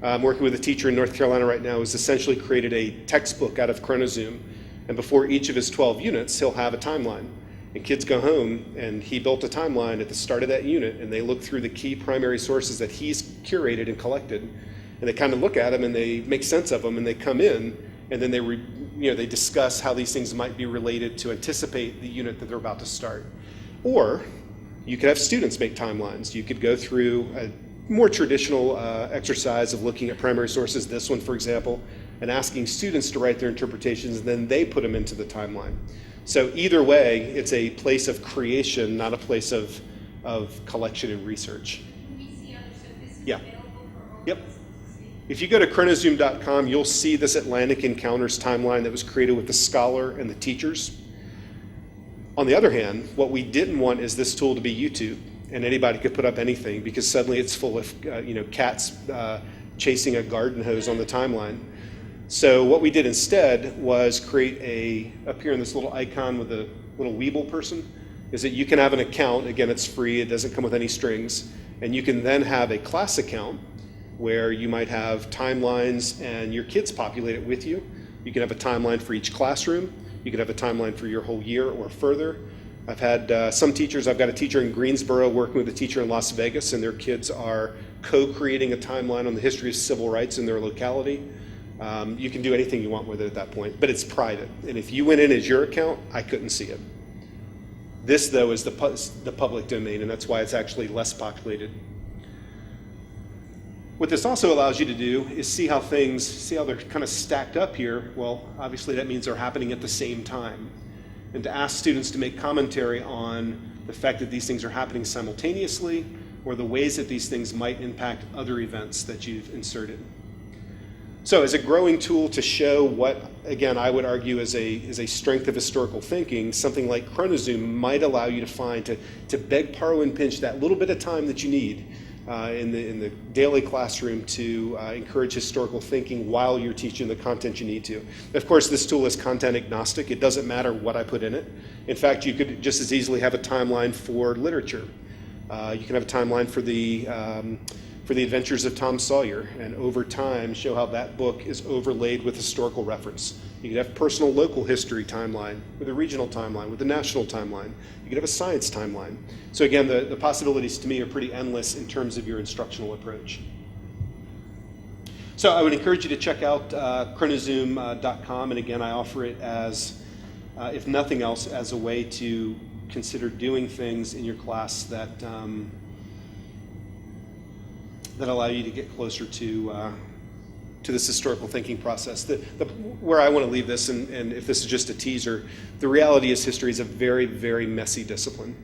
I'm working with a teacher in North Carolina right now who's essentially created a textbook out of ChronoZoom. And before each of his 12 units, he'll have a timeline. And kids go home, and he built a timeline at the start of that unit, and they look through the key primary sources that he's curated and collected. And they kind of look at them, and they make sense of them, and they come in, and then they discuss how these things might be related to anticipate the unit that they're about to start. Or you could have students make timelines. You could go through a more traditional exercise of looking at primary sources, this one, for example, and asking students to write their interpretations, and then they put them into the timeline. So either way, it's a place of creation, not a place of collection and research. Can we see others? So this is Yeah. available for all Yep. of us to see? If you go to chronozoom.com, you'll see this Atlantic Encounters timeline that was created with the scholar and the teachers. On the other hand, what we didn't want is this tool to be YouTube, and anybody could put up anything because suddenly it's full of cats chasing a garden hose on the timeline. So what we did instead was create up here in this little icon with a little Weeble person, is that you can have an account. Again, it's free, it doesn't come with any strings, and you can then have a class account where you might have timelines and your kids populate it with you. You can have a timeline for each classroom. You can have a timeline for your whole year or further. I've had some teachers, I've got a teacher in Greensboro working with a teacher in Las Vegas, and their kids are co-creating a timeline on the history of civil rights in their locality. You can do anything you want with it at that point, but it's private. And if you went in as your account, I couldn't see it. This, though, is the public domain, and that's why it's actually less populated. What this also allows you to do is see how they're kind of stacked up here. Well, obviously that means they're happening at the same time. And to ask students to make commentary on the fact that these things are happening simultaneously or the ways that these things might impact other events that you've inserted. So as a growing tool to show what, again, I would argue is a strength of historical thinking, something like ChronoZoom might allow you to find, to beg, borrow, and pinch that little bit of time that you need in the daily classroom to encourage historical thinking while you're teaching the content you need to. Of course, this tool is content agnostic. It doesn't matter what I put in it. In fact, you could just as easily have a timeline for literature. You can have a timeline for the Adventures of Tom Sawyer, and over time show how that book is overlaid with historical reference. You could have personal local history timeline, with a regional timeline, with a national timeline. You could have a science timeline. So again, the possibilities to me are pretty endless in terms of your instructional approach. So I would encourage you to check out chronozoom.com, and again, I offer it as, if nothing else, as a way to consider doing things in your class that that allow you to get closer to this historical thinking process. Where I want to leave this, and if this is just a teaser, the reality is history is a very, very messy discipline.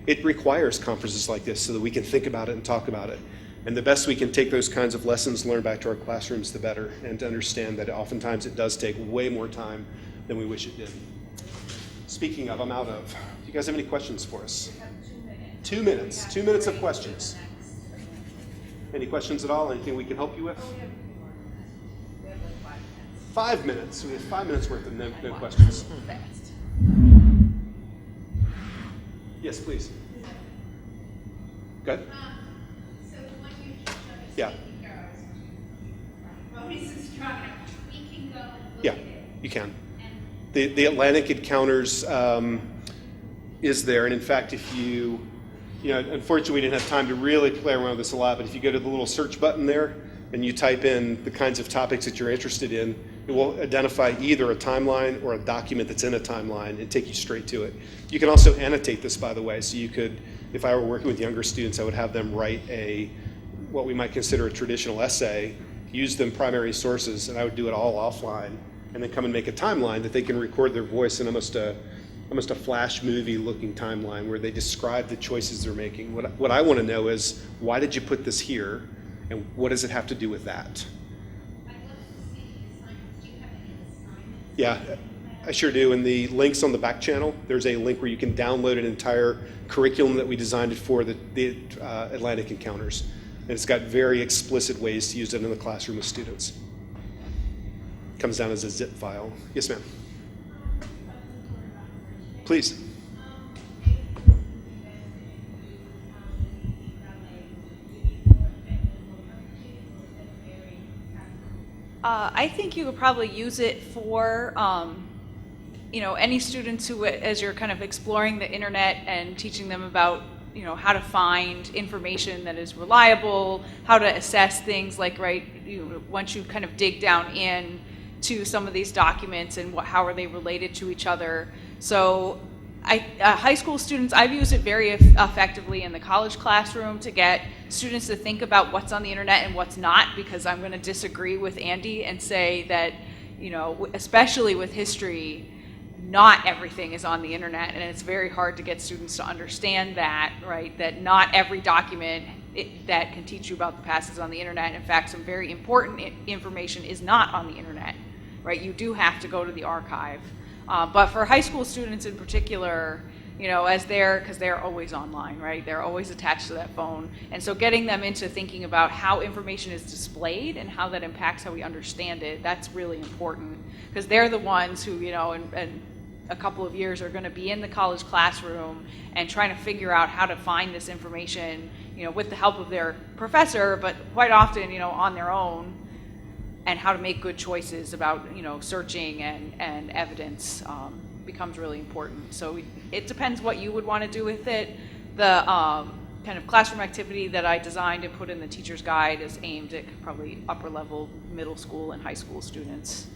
It requires conferences like this so that we can think about it and talk about it. And the best we can take those kinds of lessons learned back to our classrooms, the better, and to understand that oftentimes it does take way more time than we wish it did. Speaking of, I'm out of. Do you guys have any questions for us? 2 minutes. 2 minutes of questions. Any questions at all? Anything we can help you with? 5 minutes. We have 5 minutes worth of no questions. Yes, please. Go ahead. So the one you showed us, Yeah. taking care of, Rhodes is strong enough. We can go and look Yeah, at it. you can. And The Atlantic Encounters is there, and in fact, if you know, unfortunately we didn't have time to really play around with this a lot, but if you go to the little search button there and you type in the kinds of topics that you're interested in, it will identify either a timeline or a document that's in a timeline and take you straight to it. You can also annotate this, by the way, so you could, if I were working with younger students, I would have them write what we might consider a traditional essay, use them primary sources, and I would do it all offline, and then come and make a timeline that they can record their voice in almost a flash movie looking timeline where they describe the choices they're making. What I want to know is, why did you put this here, and what does it have to do with that? I'd love to see the assignments. Do you have any assignments? Yeah, I sure do. In the links on the back channel, there's a link where you can download an entire curriculum that we designed it for the Atlantic Encounters. And it's got very explicit ways to use it in the classroom with students. Comes down as a zip file. Yes, ma'am. Please. I think you could probably use it for, any students who, as you're kind of exploring the internet and teaching them about, how to find information that is reliable, how to assess things like, once you kind of dig down in to some of these documents and how are they related to each other. So high school students, I've used it very effectively in the college classroom to get students to think about what's on the internet and what's not, because I'm going to disagree with Andy and say that, especially with history, not everything is on the internet, and it's very hard to get students to understand that, right? That not every document that can teach you about the past is on the internet. In fact, some very important information is not on the internet, right? You do have to go to the archive. But for high school students in particular, because they're always online, right? They're always attached to that phone. And so getting them into thinking about how information is displayed and how that impacts how we understand it, that's really important. Because they're the ones who, in a couple of years are going to be in the college classroom and trying to figure out how to find this information, with the help of their professor, but quite often, on their own, and how to make good choices about, searching and evidence becomes really important. So it depends what you would want to do with it. The kind of classroom activity that I designed and put in the teacher's guide is aimed at probably upper level middle school and high school students.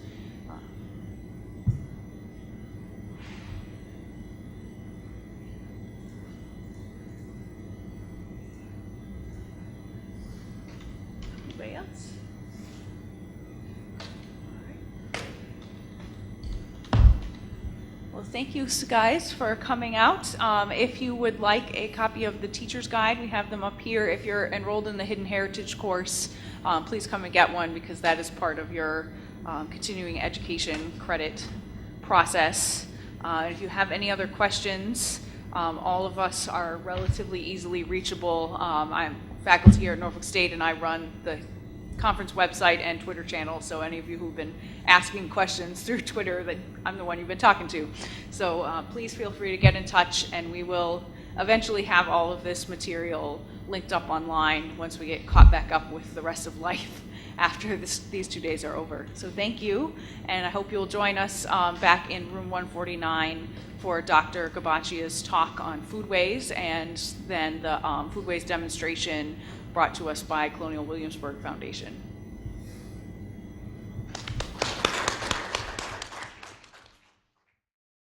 Anybody else? Well, thank you guys for coming out. If you would like a copy of the teacher's guide, we have them up here. If you're enrolled in the Hidden Heritage course, please come and get one, because that is part of your continuing education credit process. If you have any other questions, all of us are relatively easily reachable. I'm faculty here at Norfolk State, and I run the conference website and Twitter channel, so any of you who've been asking questions through Twitter, that I'm the one you've been talking to. So please feel free to get in touch, and we will eventually have all of this material linked up online once we get caught back up with the rest of life after these 2 days are over. So thank you, and I hope you'll join us back in room 149 for Dr. Gabachia's talk on foodways, and then the foodways demonstration brought to us by Colonial Williamsburg Foundation.